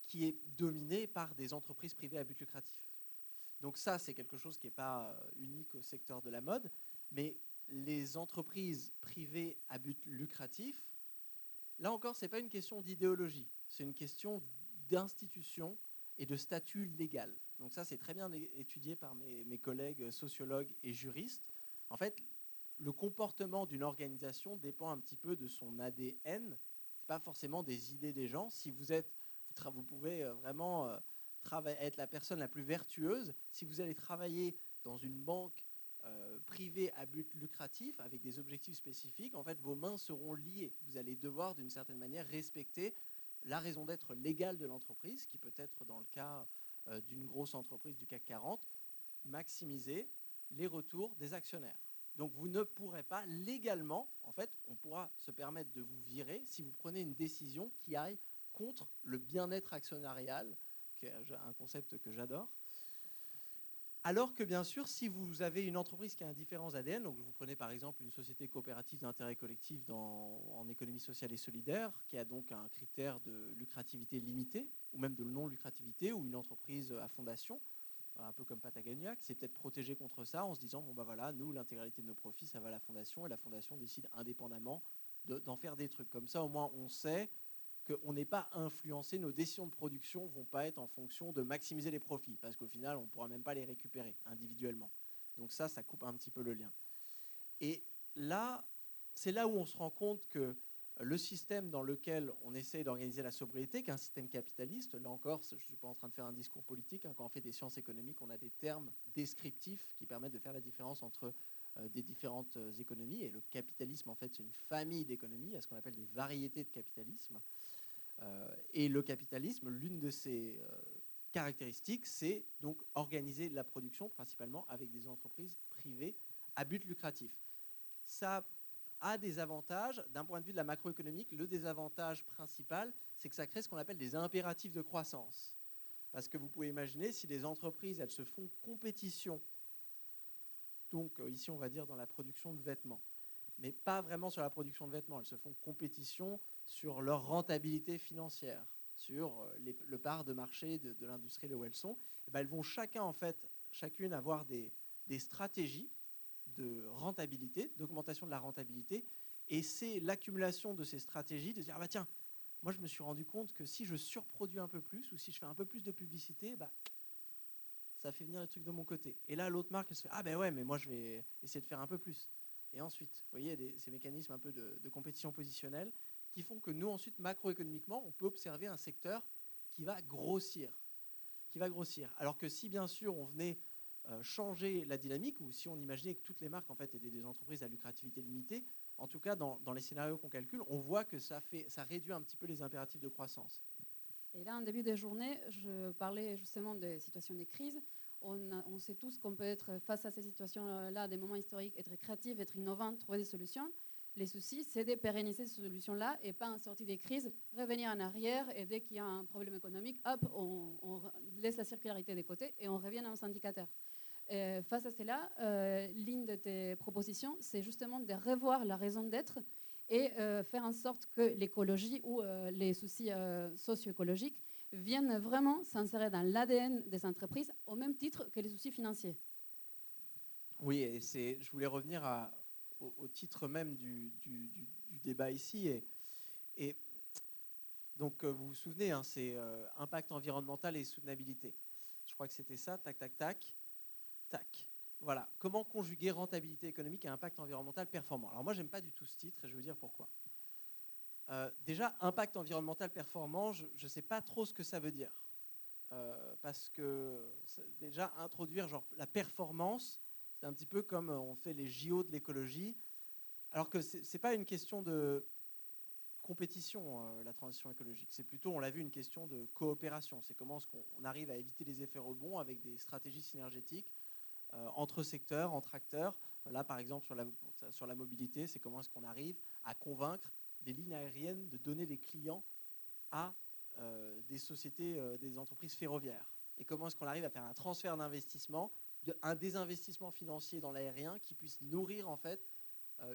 qui est dominée par des entreprises privées à but lucratif. Donc ça, c'est quelque chose qui n'est pas unique au secteur de la mode, mais les entreprises privées à but lucratif, là encore, ce n'est pas une question d'idéologie, c'est une question d'institution et de statut légal. Donc ça, c'est très bien étudié par mes collègues sociologues et juristes. En fait, le comportement d'une organisation dépend un petit peu de son ADN. Ce n'est pas forcément des idées des gens. Si vous pouvez vraiment être la personne la plus vertueuse. Si vous allez travailler dans une banque privée à but lucratif avec des objectifs spécifiques, en fait, vos mains seront liées. Vous allez devoir, d'une certaine manière, respecter la raison d'être légale de l'entreprise, qui peut être, dans le cas d'une grosse entreprise du CAC 40, maximiser les retours des actionnaires. Donc, vous ne pourrez pas légalement, en fait, on pourra se permettre de vous virer si vous prenez une décision qui aille contre le bien-être actionnarial, qui est un concept que j'adore. Alors que bien sûr, si vous avez une entreprise qui a un différent ADN, donc vous prenez par exemple une société coopérative d'intérêt collectif en économie sociale et solidaire, qui a donc un critère de lucrativité limitée, ou même de non-lucrativité, ou une entreprise à fondation, un peu comme Patagonia, qui s'est peut-être protégée contre ça en se disant, nous, l'intégralité de nos profits, ça va à la fondation, et la fondation décide indépendamment d'en faire des trucs. Comme ça, au moins, on sait qu'on n'est pas influencé, nos décisions de production ne vont pas être en fonction de maximiser les profits, parce qu'au final, on ne pourra même pas les récupérer individuellement. Donc ça coupe un petit peu le lien. Et là, c'est là où on se rend compte que le système dans lequel on essaie d'organiser la sobriété, qui est un système capitaliste, là encore, je ne suis pas en train de faire un discours politique, quand on fait des sciences économiques, on a des termes descriptifs qui permettent de faire la différence entre des différentes économies. Et le capitalisme, en fait, c'est une famille d'économies, il y a ce qu'on appelle des variétés de capitalisme. Et le capitalisme, l'une de ses caractéristiques, c'est donc organiser la production principalement avec des entreprises privées à but lucratif. Ça a des avantages. D'un point de vue de la macroéconomique, le désavantage principal, c'est que ça crée ce qu'on appelle des impératifs de croissance. Parce que vous pouvez imaginer, si les entreprises, elles se font compétition, donc ici on va dire dans la production de vêtements, mais pas vraiment sur la production de vêtements, elles se font compétition sur leur rentabilité financière, sur le part de marché de l'industrie là où elles sont, et ben elles vont chacune avoir des stratégies de rentabilité, d'augmentation de la rentabilité, et c'est l'accumulation de ces stratégies de dire, ah bah tiens, moi je me suis rendu compte que si je surproduis un peu plus, ou si je fais un peu plus de publicité, bah, ça fait venir les trucs de mon côté. Et là, l'autre marque, elle se fait, ah ben ouais, mais moi je vais essayer de faire un peu plus. Et ensuite, vous voyez, ces mécanismes un peu de compétition positionnelle qui font que nous, ensuite, macroéconomiquement, on peut observer un secteur qui va grossir. Alors que si, bien sûr, on venait changer la dynamique, ou si on imaginait que toutes les marques en fait, étaient des entreprises à lucrativité limitée, en tout cas, dans les scénarios qu'on calcule, on voit que ça réduit un petit peu les impératifs de croissance. Et là, en début de journée, je parlais justement des situations de crise. On sait tous qu'on peut être face à ces situations-là, des moments historiques, être créatif, être innovant, trouver des solutions. Les soucis, c'est de pérenniser ces solutions-là et pas en sortie des crises, revenir en arrière et dès qu'il y a un problème économique, hop, on laisse la circularité de côté et on revient à nos indicateurs. Face à cela, l'une de tes propositions, c'est justement de revoir la raison d'être et faire en sorte que l'écologie ou les soucis socio-écologiques viennent vraiment s'insérer dans l'ADN des entreprises au même titre que les soucis financiers. Oui, et je voulais revenir au titre même du débat ici. Et donc, vous vous souvenez, hein, c'est impact environnemental et soutenabilité. Je crois que c'était ça, tac, tac, tac, tac. Voilà, comment conjuguer rentabilité économique et impact environnemental performant. Alors moi, j'aime pas du tout ce titre et je vais vous dire pourquoi. Déjà, impact environnemental performant, je ne sais pas trop ce que ça veut dire. Parce que déjà, introduire genre, la performance, c'est un petit peu comme on fait les JO de l'écologie, alors que ce n'est pas une question de compétition, la transition écologique. C'est plutôt, on l'a vu, une question de coopération. C'est comment est-ce qu'on arrive à éviter les effets rebonds avec des stratégies synergétiques entre secteurs, entre acteurs. Là, par exemple, sur la mobilité, c'est comment est-ce qu'on arrive à convaincre des lignes aériennes de donner des clients à des sociétés, des entreprises ferroviaires. Et comment est-ce qu'on arrive à faire un transfert d'investissement, un désinvestissement financier dans l'aérien qui puisse nourrir en fait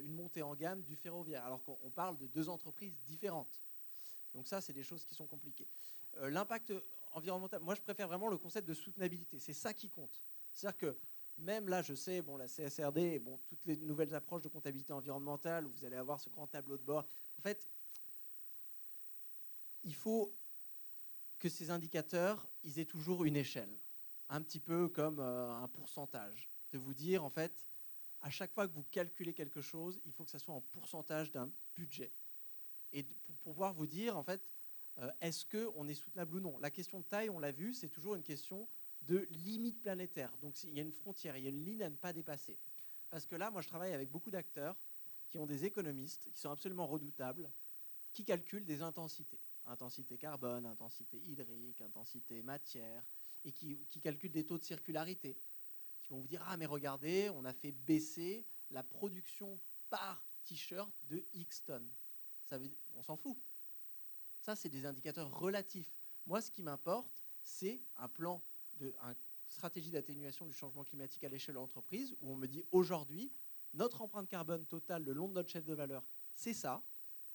une montée en gamme du ferroviaire, alors qu'on parle de deux entreprises différentes. Donc ça, c'est des choses qui sont compliquées. L'impact environnemental, moi je préfère vraiment le concept de soutenabilité. C'est ça qui compte. C'est-à-dire que même là, je sais, bon, la CSRD, bon, toutes les nouvelles approches de comptabilité environnementale, où vous allez avoir ce grand tableau de bord, en fait, il faut que ces indicateurs, ils aient toujours une échelle, un petit peu comme un pourcentage, de vous dire, en fait, à chaque fois que vous calculez quelque chose, il faut que ça soit en pourcentage d'un budget. Et pour pouvoir vous dire, en fait, est-ce qu'on est soutenable ou non. La question de taille, on l'a vu, c'est toujours une question de limite planétaire. Donc il y a une frontière, il y a une ligne à ne pas dépasser. Parce que là, moi, je travaille avec beaucoup d'acteurs qui ont des économistes, qui sont absolument redoutables, qui calculent des intensités. Intensité carbone, intensité hydrique, intensité matière, et qui calculent des taux de circularité. Qui vont vous dire, ah mais regardez, on a fait baisser la production par t-shirt de X tonnes. On s'en fout. Ça, c'est des indicateurs relatifs. Moi, ce qui m'importe, c'est un plan, une stratégie d'atténuation du changement climatique à l'échelle de l'entreprise, où on me dit, aujourd'hui, notre empreinte carbone totale le long de notre chaîne de valeur, c'est ça.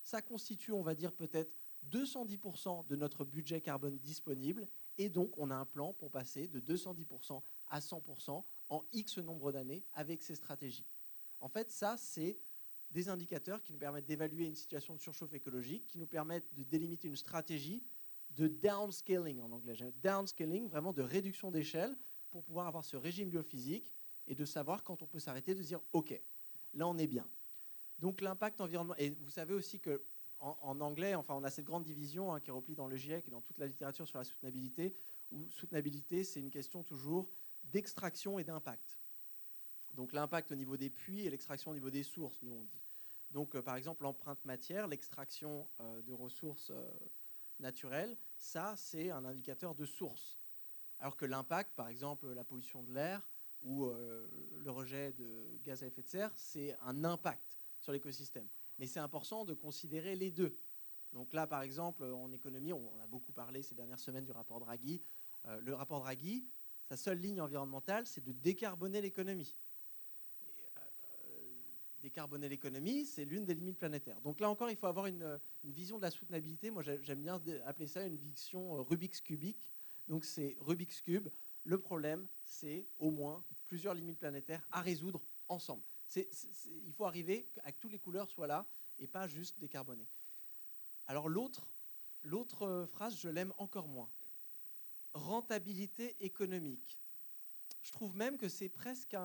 Ça constitue, on va dire, peut-être 210% de notre budget carbone disponible. Et donc, on a un plan pour passer de 210% à 100% en X nombre d'années avec ces stratégies. En fait, ça, c'est des indicateurs qui nous permettent d'évaluer une situation de surchauffe écologique, qui nous permettent de délimiter une stratégie de downscaling en anglais. Downscaling, vraiment de réduction d'échelle pour pouvoir avoir ce régime biophysique et de savoir quand on peut s'arrêter, de se dire « Ok, là on est bien ». Donc l'impact environnemental, et vous savez aussi qu'en anglais, enfin, on a cette grande division qui est replie dans le GIEC et dans toute la littérature sur la soutenabilité, où soutenabilité, c'est une question toujours d'extraction et d'impact. Donc l'impact au niveau des puits et l'extraction au niveau des sources, nous on dit. Donc par exemple l'empreinte matière, l'extraction de ressources naturelles, ça c'est un indicateur de source. Alors que l'impact, par exemple la pollution de l'air ou le rejet de gaz à effet de serre, c'est un impact sur l'écosystème. Mais c'est important de considérer les deux. Donc là, par exemple, en économie, on a beaucoup parlé ces dernières semaines du rapport Draghi. Le rapport Draghi, sa seule ligne environnementale, c'est de décarboner l'économie. Décarboner l'économie, c'est l'une des limites planétaires. Donc là encore, il faut avoir une vision de la soutenabilité. Moi, j'aime bien appeler ça une vision Rubik's cubique. Donc c'est Rubik's cube. Le problème, c'est au moins plusieurs limites planétaires à résoudre ensemble. Il faut arriver à que toutes les couleurs soient là et pas juste décarboner. Alors l'autre phrase, je l'aime encore moins. Rentabilité économique. Je trouve même que c'est presque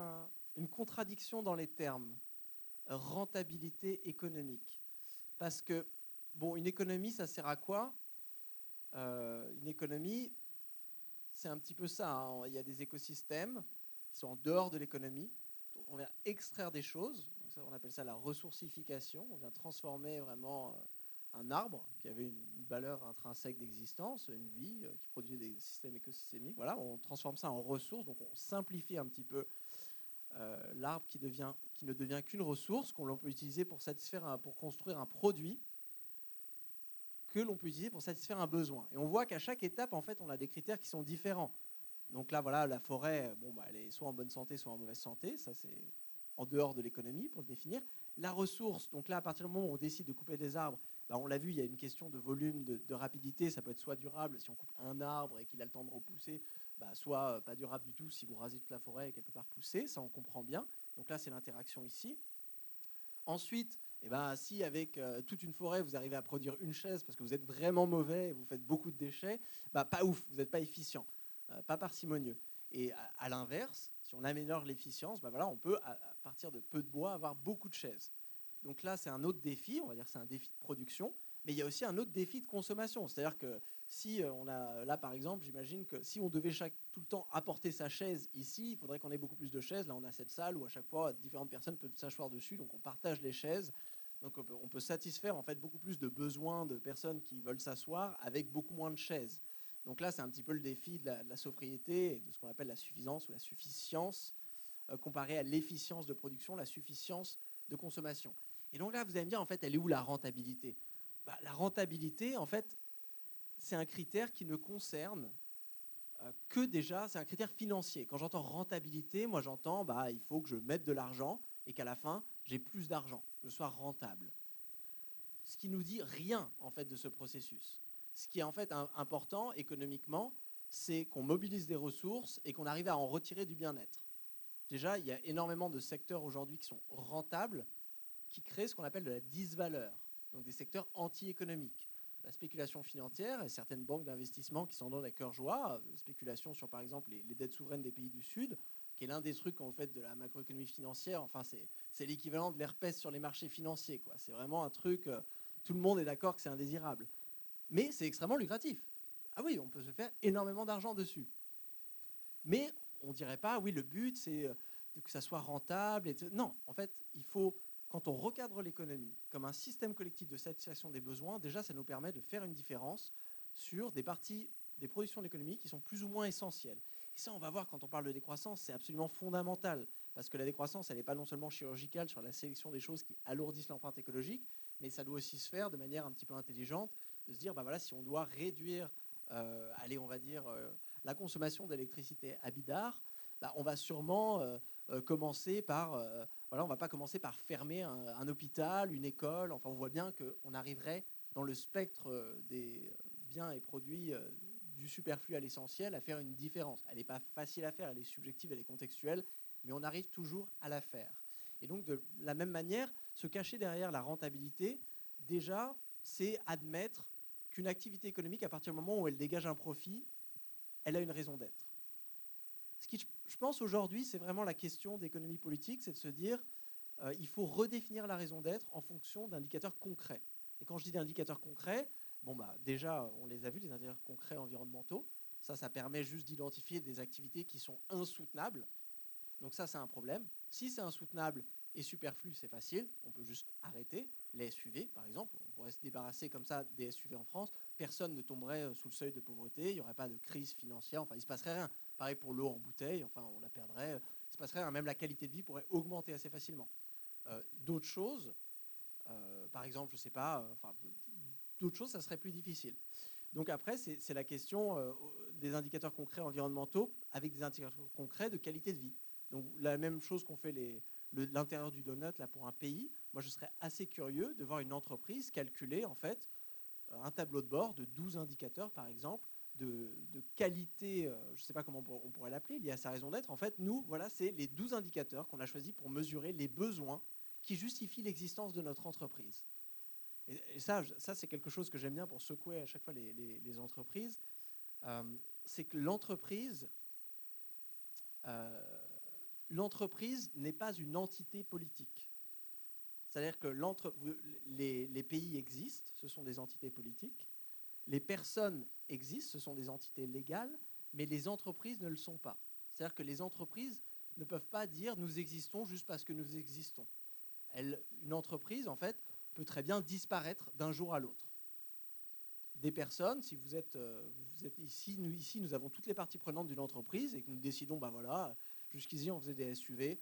une contradiction dans les termes. Rentabilité économique. Parce que, bon, une économie, ça sert à quoi ? Une économie, c'est un petit peu ça. Hein. Il y a des écosystèmes qui sont en dehors de l'économie. On vient extraire des choses. On appelle ça la ressourcification. On vient transformer vraiment un arbre qui avait une valeur intrinsèque d'existence, une vie qui produisait des systèmes écosystémiques. Voilà, on transforme ça en ressources. Donc on simplifie un petit peu l'arbre qui ne devient qu'une ressource qu'on peut utiliser pour construire un produit que l'on peut utiliser pour satisfaire un besoin. Et on voit qu'à chaque étape, en fait, on a des critères qui sont différents. Donc là, voilà, la forêt, elle est soit en bonne santé, soit en mauvaise santé. Ça, c'est en dehors de l'économie pour le définir. La ressource, donc là, à partir du moment où on décide de couper des arbres, on l'a vu, il y a une question de volume, de rapidité. Ça peut être soit durable si on coupe un arbre et qu'il a le temps de repousser, soit pas durable du tout si vous rasez toute la forêt et quelque part pousser. Ça, on comprend bien. Donc là, c'est l'interaction ici. Ensuite, si avec toute une forêt, vous arrivez à produire une chaise parce que vous êtes vraiment mauvais et vous faites beaucoup de déchets, pas ouf, vous n'êtes pas efficient, pas parcimonieux. Et à l'inverse, si on améliore l'efficience, on peut, à partir de peu de bois, avoir beaucoup de chaises. Donc là, c'est un autre défi, on va dire que c'est un défi de production, mais il y a aussi un autre défi de consommation. C'est-à-dire que si on a, là par exemple, j'imagine que si on devait tout le temps apporter sa chaise ici, il faudrait qu'on ait beaucoup plus de chaises. Là, on a cette salle où à chaque fois, différentes personnes peuvent s'asseoir dessus, donc on partage les chaises. Donc on peut satisfaire en fait beaucoup plus de besoins de personnes qui veulent s'asseoir avec beaucoup moins de chaises. Donc là, c'est un petit peu le défi de la sobriété et de ce qu'on appelle la suffisance ou la sufficience comparé à l'efficience de production, la sufficience de consommation. Et donc là, vous allez me dire, en fait, elle est où la rentabilité ? La rentabilité, en fait, c'est un critère qui ne concerne que déjà, c'est un critère financier. Quand j'entends rentabilité, moi j'entends, il faut que je mette de l'argent et qu'à la fin, j'ai plus d'argent, que je sois rentable. Ce qui nous dit rien, en fait, de ce processus. Ce qui est en fait important économiquement, c'est qu'on mobilise des ressources et qu'on arrive à en retirer du bien-être. Déjà, il y a énormément de secteurs aujourd'hui qui sont rentables, qui créent ce qu'on appelle de la disvaleur, donc des secteurs anti-économiques. La spéculation financière et certaines banques d'investissement qui s'en donnent à cœur joie, spéculation sur par exemple les dettes souveraines des pays du Sud, qui est l'un des trucs en fait de la macroéconomie financière. Enfin, c'est l'équivalent de l'herpès sur les marchés financiers, quoi. C'est vraiment un truc, tout le monde est d'accord que c'est indésirable. Mais c'est extrêmement lucratif. Ah oui, on peut se faire énormément d'argent dessus. Mais on ne dirait pas, oui, le but c'est que ça soit rentable. Non, en fait, il faut... Quand on recadre l'économie comme un système collectif de satisfaction des besoins, déjà, ça nous permet de faire une différence sur des parties des productions de l'économie qui sont plus ou moins essentielles. Et ça, on va voir quand on parle de décroissance, c'est absolument fondamental. Parce que la décroissance, elle n'est pas non seulement chirurgicale sur la sélection des choses qui alourdissent l'empreinte écologique, mais ça doit aussi se faire de manière un petit peu intelligente, de se dire, si on doit réduire, on va dire, la consommation d'électricité à bidart, on va sûrement commencer par... on ne va pas commencer par fermer un hôpital, une école. Enfin, on voit bien qu'on arriverait dans le spectre des biens et produits du superflu à l'essentiel à faire une différence. Elle n'est pas facile à faire, elle est subjective, elle est contextuelle, mais on arrive toujours à la faire. Et donc, de la même manière, se cacher derrière la rentabilité, déjà, c'est admettre qu'une activité économique, à partir du moment où elle dégage un profit, elle a une raison d'être. Ce qui, je pense, aujourd'hui, c'est vraiment la question d'économie politique, c'est de se dire il faut redéfinir la raison d'être en fonction d'indicateurs concrets. Et quand je dis d'indicateurs concrets, déjà, on les a vus, les indicateurs concrets environnementaux. Ça permet juste d'identifier des activités qui sont insoutenables. Donc ça, c'est un problème. Si c'est insoutenable et superflu, c'est facile. On peut juste arrêter. Les SUV, par exemple, on pourrait se débarrasser comme ça des SUV en France. Personne ne tomberait sous le seuil de pauvreté. Il n'y aurait pas de crise financière. Enfin, il ne se passerait rien. Pareil pour l'eau en bouteille. Enfin, on la perdrait. Il ne se passerait rien. Même la qualité de vie pourrait augmenter assez facilement. D'autres choses, par exemple, je ne sais pas, d'autres choses, ça serait plus difficile. Donc après, c'est la question des indicateurs concrets environnementaux avec des indicateurs concrets de qualité de vie. Donc la même chose qu'on fait l'intérieur du donut là, pour un pays, moi je serais assez curieux de voir une entreprise calculer en fait un tableau de bord de 12 indicateurs par exemple de qualité, je ne sais pas comment on pourrait l'appeler, lié à sa raison d'être. En fait, nous, voilà, c'est les 12 indicateurs qu'on a choisis pour mesurer les besoins qui justifient l'existence de notre entreprise. Et ça c'est quelque chose que j'aime bien pour secouer à chaque fois les entreprises. C'est que l'entreprise n'est pas une entité politique. C'est-à-dire que les pays existent, ce sont des entités politiques. Les personnes existent, ce sont des entités légales, mais les entreprises ne le sont pas. C'est-à-dire que les entreprises ne peuvent pas dire « nous existons juste parce que nous existons ». Une entreprise, en fait, peut très bien disparaître d'un jour à l'autre. Des personnes, si vous êtes ici, nous avons toutes les parties prenantes d'une entreprise et que nous décidons, voilà, jusqu'ici on faisait des SUV,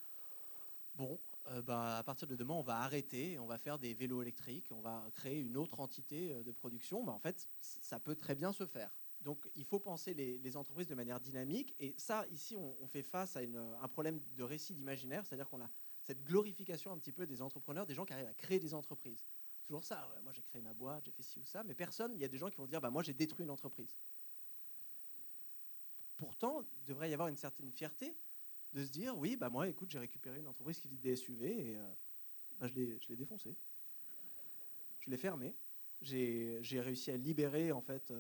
bon, à partir de demain on va arrêter, on va faire des vélos électriques, on va créer une autre entité de production, en fait ça peut très bien se faire. Donc il faut penser les entreprises de manière dynamique, et ça ici on fait face à un problème de récit d'imaginaire, c'est-à-dire qu'on a cette glorification un petit peu des entrepreneurs, des gens qui arrivent à créer des entreprises. Toujours ça, ouais, moi j'ai créé ma boîte, j'ai fait ci ou ça, mais personne, il y a des gens qui vont dire moi j'ai détruit une entreprise. Pourtant, il devrait y avoir une certaine fierté de se dire oui, moi écoute, j'ai récupéré une entreprise qui faisait des SUV et je l'ai défoncé. Je l'ai fermé. J'ai réussi à libérer en fait,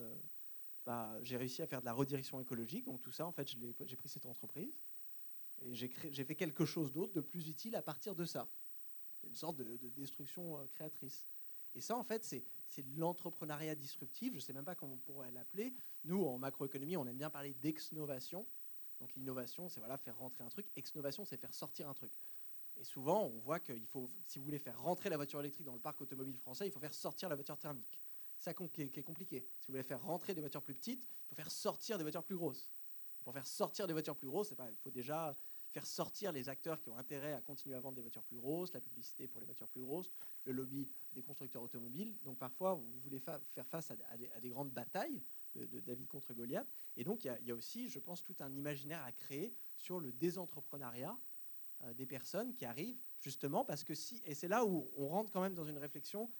j'ai réussi à faire de la redirection écologique, donc tout ça en fait j'ai pris cette entreprise et j'ai fait quelque chose d'autre de plus utile à partir de ça. Une sorte de destruction créatrice. Et ça, en fait, c'est l'entrepreneuriat disruptif. Je ne sais même pas comment on pourrait l'appeler. Nous, en macroéconomie, on aime bien parler d'exnovation. Donc l'innovation, c'est faire rentrer un truc. Exnovation, c'est faire sortir un truc. Et souvent, on voit qu'il faut, si vous voulez faire rentrer la voiture électrique dans le parc automobile français, il faut faire sortir la voiture thermique. C'est ça qui est compliqué. Si vous voulez faire rentrer des voitures plus petites, il faut faire sortir des voitures plus grosses. Pour faire sortir des voitures plus grosses, il faut déjà faire sortir les acteurs qui ont intérêt à continuer à vendre des voitures plus grosses, la publicité pour les voitures plus grosses, le lobby des constructeurs automobiles. Donc parfois, vous voulez faire face à des grandes batailles de David contre Goliath. Et donc il y a aussi, je pense, tout un imaginaire à créer sur le désentrepreneuriat des personnes qui arrivent, justement, parce que et c'est là où on rentre quand même dans une réflexion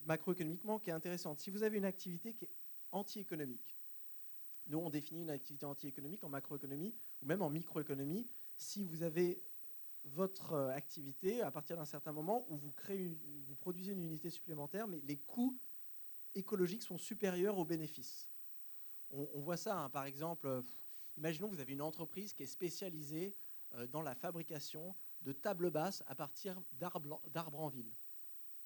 macroéconomiquement qui est intéressante. Si vous avez une activité qui est anti-économique, nous, on définit une activité anti-économique en macroéconomie ou même en microéconomie. Si vous avez votre activité à partir d'un certain moment où vous produisez une unité supplémentaire, mais les coûts écologiques sont supérieurs aux bénéfices. On voit ça, hein, par exemple, imaginons que vous avez une entreprise qui est spécialisée dans la fabrication de tables basses à partir d'arbres en ville.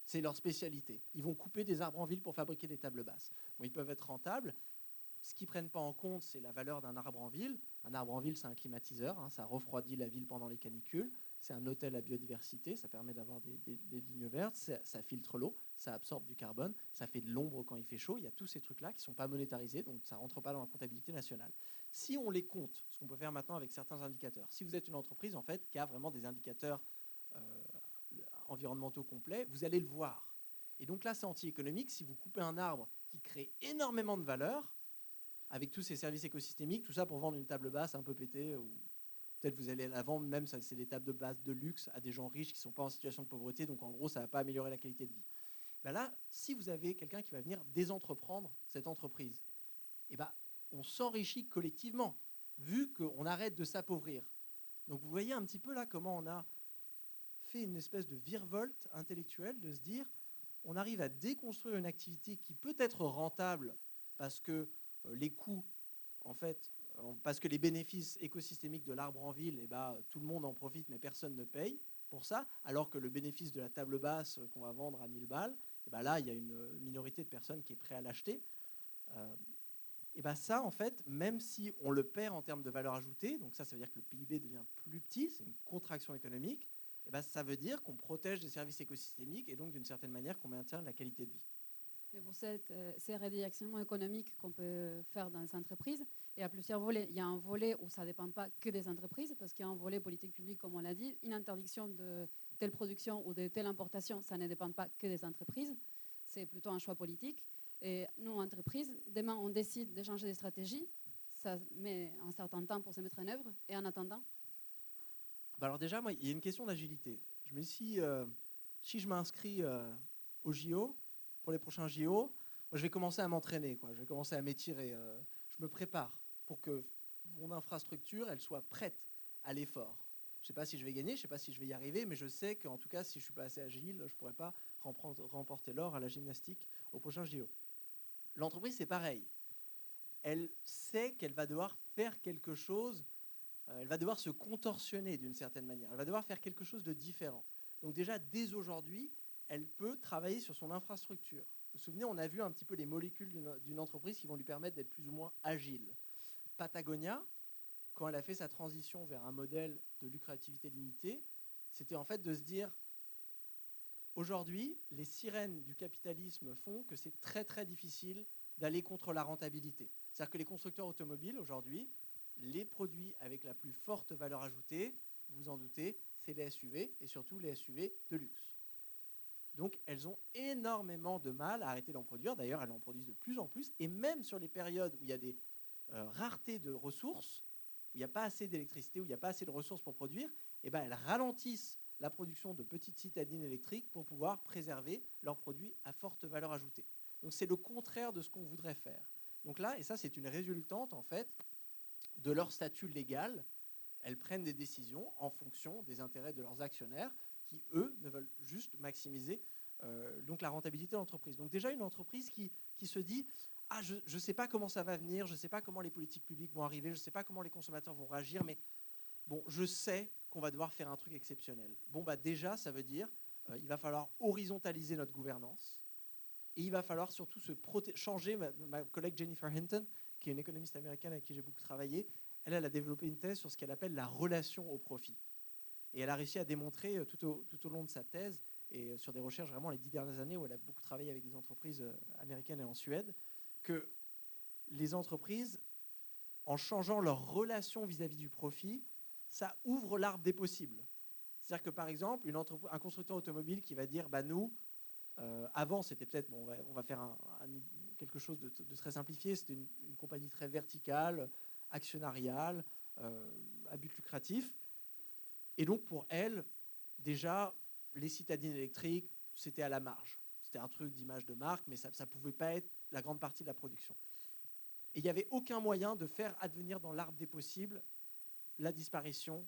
C'est leur spécialité. Ils vont couper des arbres en ville pour fabriquer des tables basses. Bon, ils peuvent être rentables. Ce qu'ils ne prennent pas en compte, c'est la valeur d'un arbre en ville. Un arbre en ville, c'est un climatiseur, hein, ça refroidit la ville pendant les canicules. C'est un hôtel à biodiversité, ça permet d'avoir des lignes vertes, ça filtre l'eau, ça absorbe du carbone, ça fait de l'ombre quand il fait chaud. Il y a tous ces trucs-là qui ne sont pas monétarisés, donc ça ne rentre pas dans la comptabilité nationale. Si on les compte, ce qu'on peut faire maintenant avec certains indicateurs, si vous êtes une entreprise en fait, qui a vraiment des indicateurs environnementaux complets, vous allez le voir. Et donc là, c'est anti-économique. Si vous coupez un arbre qui crée énormément de valeur, avec tous ces services écosystémiques, tout ça pour vendre une table basse un peu pétée, ou peut-être vous allez la vendre, même ça, c'est des tables de base de luxe à des gens riches qui ne sont pas en situation de pauvreté, donc en gros, ça ne va pas améliorer la qualité de vie. Là, si vous avez quelqu'un qui va venir désentreprendre cette entreprise, on s'enrichit collectivement, vu qu'on arrête de s'appauvrir. Donc vous voyez un petit peu là comment on a fait une espèce de virevolte intellectuelle, de se dire, on arrive à déconstruire une activité qui peut être rentable parce que les coûts, en fait, parce que les bénéfices écosystémiques de l'arbre en ville, tout le monde en profite, mais personne ne paye pour ça, alors que le bénéfice de la table basse qu'on va vendre à 1000 balles, là, il y a une minorité de personnes qui est prête à l'acheter. Et bien ça, en fait, même si on le perd en termes de valeur ajoutée, donc ça veut dire que le PIB devient plus petit, c'est une contraction économique, et ben ça veut dire qu'on protège des services écosystémiques et donc d'une certaine manière qu'on maintient la qualité de vie. Mais pour ces redirectionnements économiques qu'on peut faire dans les entreprises, il y a plusieurs volets. Il y a un volet où ça ne dépend pas que des entreprises, parce qu'il y a un volet politique publique, comme on l'a dit. Une interdiction de telle production ou de telle importation, ça ne dépend pas que des entreprises. C'est plutôt un choix politique. Et nous, entreprises, demain, on décide de changer de stratégie. Ça met un certain temps pour se mettre en œuvre. Et en attendant, Alors déjà, moi, il y a une question d'agilité. Je me dis, si je m'inscris au JO, pour les prochains JO, moi, je vais commencer à m'entraîner, je vais commencer à m'étirer. Je me prépare pour que mon infrastructure, elle soit prête à l'effort. Je ne sais pas si je vais gagner, je ne sais pas si je vais y arriver, mais je sais qu'en tout cas, si je ne suis pas assez agile, je ne pourrai pas remporter l'or à la gymnastique au prochain JO. L'entreprise, c'est pareil. Elle sait qu'elle va devoir faire quelque chose, elle va devoir se contorsionner d'une certaine manière, elle va devoir faire quelque chose de différent. Donc déjà, dès aujourd'hui, elle peut travailler sur son infrastructure. Vous vous souvenez, on a vu un petit peu les molécules d'une entreprise qui vont lui permettre d'être plus ou moins agile. Patagonia, quand elle a fait sa transition vers un modèle de lucrativité limitée, c'était en fait de se dire, aujourd'hui, les sirènes du capitalisme font que c'est très très difficile d'aller contre la rentabilité. C'est-à-dire que les constructeurs automobiles, aujourd'hui, les produits avec la plus forte valeur ajoutée, vous en doutez, c'est les SUV, et surtout les SUV de luxe. Donc elles ont énormément de mal à arrêter d'en produire. D'ailleurs, elles en produisent de plus en plus. Et même sur les périodes où il y a des raretés de ressources, où il n'y a pas assez d'électricité, où il n'y a pas assez de ressources pour produire, eh ben, elles ralentissent la production de petites citadines électriques pour pouvoir préserver leurs produits à forte valeur ajoutée. Donc c'est le contraire de ce qu'on voudrait faire. Donc là, et ça c'est une résultante en fait de leur statut légal. Elles prennent des décisions en fonction des intérêts de leurs actionnaires qui, eux, ne veulent juste maximiser donc la rentabilité de l'entreprise. Donc déjà, une entreprise qui se dit « Ah, je ne sais pas comment ça va venir, je ne sais pas comment les politiques publiques vont arriver, je ne sais pas comment les consommateurs vont réagir, mais bon, je sais qu'on va devoir faire un truc exceptionnel. » Bon, bah déjà, ça veut dire il va falloir horizontaliser notre gouvernance et il va falloir surtout changer. Ma collègue Jennifer Hinton, qui est une économiste américaine avec qui j'ai beaucoup travaillé, elle a développé une thèse sur ce qu'elle appelle la relation au profit. Et elle a réussi à démontrer tout au long de sa thèse, et sur des recherches vraiment les 10 dernières années où elle a beaucoup travaillé avec des entreprises américaines et en Suède, que les entreprises, en changeant leur relation vis-à-vis du profit, ça ouvre l'arbre des possibles. C'est-à-dire que par exemple, un constructeur automobile qui va dire bah, nous, avant c'était peut-être, bon, on va faire quelque chose de très simplifié, c'était une compagnie très verticale, actionnariale, à but lucratif. Et donc pour elle, déjà, les citadines électriques, c'était à la marge. C'était un truc d'image de marque, mais ça ne pouvait pas être la grande partie de la production. Et il n'y avait aucun moyen de faire advenir dans l'arbre des possibles la disparition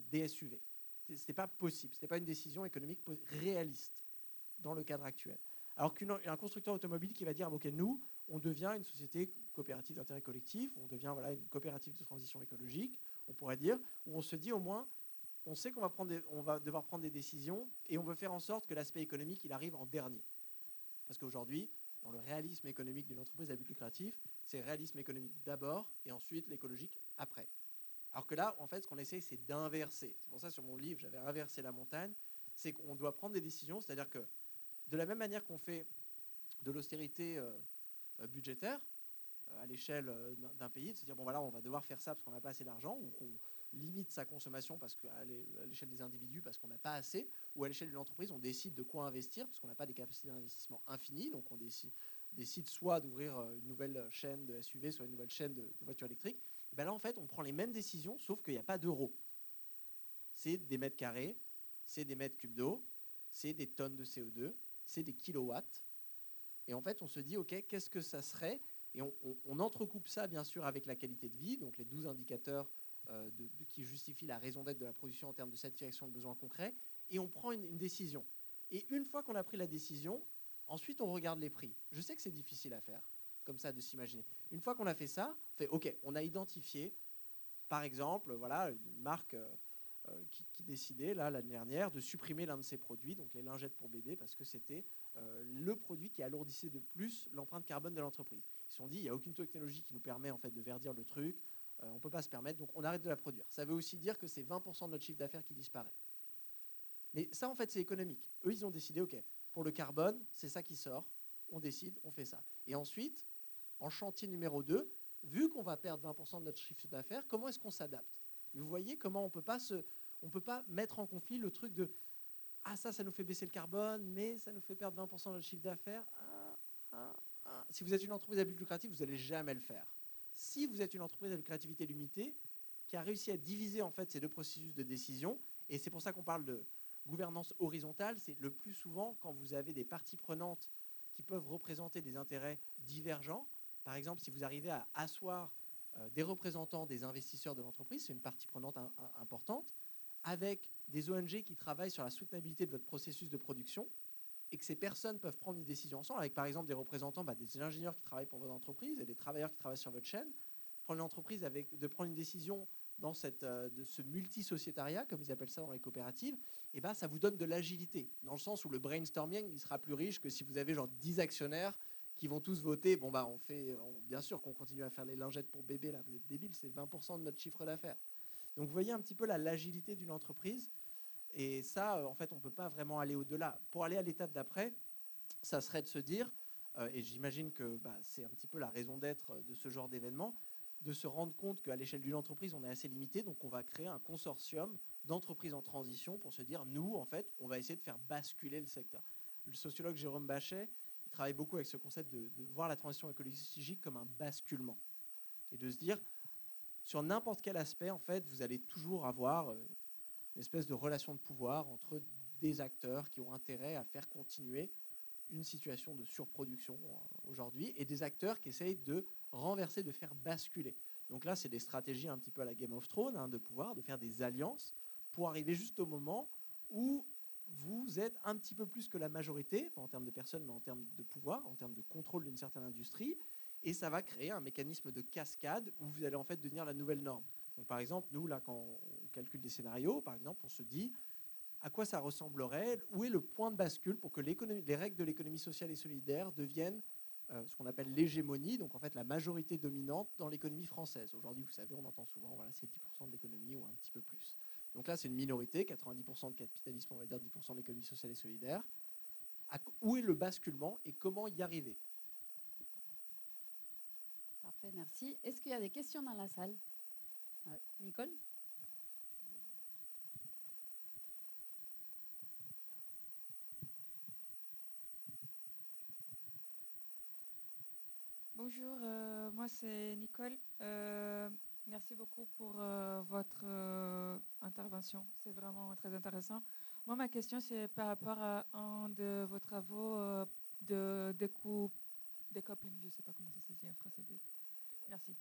des SUV. Ce n'était pas possible, ce n'était pas une décision économique réaliste dans le cadre actuel. Alors qu'un constructeur automobile qui va dire ok, nous, on devient une société coopérative d'intérêt collectif, on devient une coopérative de transition écologique, on pourrait dire, où on se dit au moins, on sait qu'on va devoir prendre des décisions et on veut faire en sorte que l'aspect économique, il arrive en dernier. Parce qu'aujourd'hui, dans le réalisme économique d'une entreprise à but lucratif, c'est le réalisme économique d'abord et ensuite l'écologique après. Alors que là, en fait, ce qu'on essaie, c'est d'inverser. C'est pour ça, sur mon livre, j'avais inversé la montagne. C'est qu'on doit prendre des décisions, c'est-à-dire que de la même manière qu'on fait de l'austérité budgétaire à l'échelle d'un pays, de se dire, bon voilà, on va devoir faire ça parce qu'on n'a pas assez d'argent, ou qu'on limite sa consommation parce qu'à l'échelle des individus parce qu'on n'a pas assez, ou à l'échelle d'une entreprise, on décide de quoi investir parce qu'on n'a pas des capacités d'investissement infinies, donc on décide soit d'ouvrir une nouvelle chaîne de SUV, soit une nouvelle chaîne de voitures électriques. Et bien là, en fait, on prend les mêmes décisions, sauf qu'il n'y a pas d'euros. C'est des mètres carrés, c'est des mètres cubes d'eau, c'est des tonnes de CO2, c'est des kilowatts. Et en fait, on se dit, OK, qu'est-ce que ça serait ? Et on entrecoupe ça, bien sûr, avec la qualité de vie, donc les 12 indicateurs qui justifient la raison d'être de la production en termes de satisfaction de besoins concrets, et on prend une décision. Et une fois qu'on a pris la décision, ensuite, on regarde les prix. Je sais que c'est difficile à faire, comme ça, de s'imaginer. Une fois qu'on a fait ça, on fait, OK, on a identifié, par exemple, voilà, une marque qui décidait, là, l'année dernière, de supprimer l'un de ses produits, donc les lingettes pour bébés, parce que c'était le produit qui alourdissait de plus l'empreinte carbone de l'entreprise. Ils se sont dit, il n'y a aucune technologie qui nous permet en fait, de verdir le truc, on ne peut pas se permettre, donc on arrête de la produire. Ça veut aussi dire que c'est 20% de notre chiffre d'affaires qui disparaît. Mais ça, en fait, c'est économique. Eux, ils ont décidé, OK, pour le carbone, c'est ça qui sort, on décide, on fait ça. Et ensuite, en chantier numéro 2, vu qu'on va perdre 20% de notre chiffre d'affaires, comment est-ce qu'on s'adapte? Vous voyez comment on ne peut pas mettre en conflit le truc de « Ah, ça nous fait baisser le carbone, mais ça nous fait perdre 20% de notre chiffre d'affaires. » Si vous êtes une entreprise à but lucratif, vous n'allez jamais le faire. Si vous êtes une entreprise à lucrativité limitée, qui a réussi à diviser en fait, ces deux processus de décision, et c'est pour ça qu'on parle de gouvernance horizontale, c'est le plus souvent quand vous avez des parties prenantes qui peuvent représenter des intérêts divergents. Par exemple, si vous arrivez à asseoir des représentants des investisseurs de l'entreprise, c'est une partie prenante importante, avec des ONG qui travaillent sur la soutenabilité de votre processus de production, et que ces personnes peuvent prendre une décision ensemble, avec par exemple des représentants, des ingénieurs qui travaillent pour votre entreprise et des travailleurs qui travaillent sur votre chaîne, prendre une entreprise de prendre une décision dans de ce multi-sociétariat, comme ils appellent ça dans les coopératives, et ça vous donne de l'agilité, dans le sens où le brainstorming, il sera plus riche que si vous avez genre 10 actionnaires qui vont tous voter, bien sûr qu'on continue à faire les lingettes pour bébés, là, vous êtes débiles, c'est 20% de notre chiffre d'affaires. Donc vous voyez un petit peu l'agilité d'une entreprise, et ça, en fait, on ne peut pas vraiment aller au-delà. Pour aller à l'étape d'après, ça serait de se dire, et j'imagine que c'est un petit peu la raison d'être de ce genre d'événement, de se rendre compte qu'à l'échelle d'une entreprise, on est assez limité, donc on va créer un consortium d'entreprises en transition pour se dire, nous, en fait, on va essayer de faire basculer le secteur. Le sociologue Jérôme Bachet, il travaille beaucoup avec ce concept de voir la transition écologique comme un basculement. Et de se dire, sur n'importe quel aspect, en fait, vous allez toujours avoir une espèce de relation de pouvoir entre des acteurs qui ont intérêt à faire continuer une situation de surproduction aujourd'hui et des acteurs qui essayent de renverser, de faire basculer. Donc là, c'est des stratégies un petit peu à la Game of Thrones, de pouvoir, de faire des alliances pour arriver juste au moment où vous êtes un petit peu plus que la majorité, pas en termes de personnes, mais en termes de pouvoir, en termes de contrôle d'une certaine industrie, et ça va créer un mécanisme de cascade où vous allez en fait devenir la nouvelle norme. Donc par exemple, nous, là, quand on calcule des scénarios, par exemple, on se dit à quoi ça ressemblerait, où est le point de bascule pour que les règles de l'économie sociale et solidaire deviennent ce qu'on appelle l'hégémonie, donc en fait la majorité dominante dans l'économie française. Aujourd'hui, vous savez, on entend souvent, voilà, c'est 10% de l'économie ou un petit peu plus. Donc là, c'est une minorité, 90% de capitalisme, on va dire 10% de l'économie sociale et solidaire. Où est le basculement et comment y arriver? Parfait, merci. Est-ce qu'il y a des questions dans la salle? Nicole? Bonjour, moi c'est Nicole. Merci beaucoup pour votre intervention. C'est vraiment très intéressant. Moi, ma question, c'est par rapport à un de vos travaux de découpling, je ne sais pas comment ça se dit en français. Merci.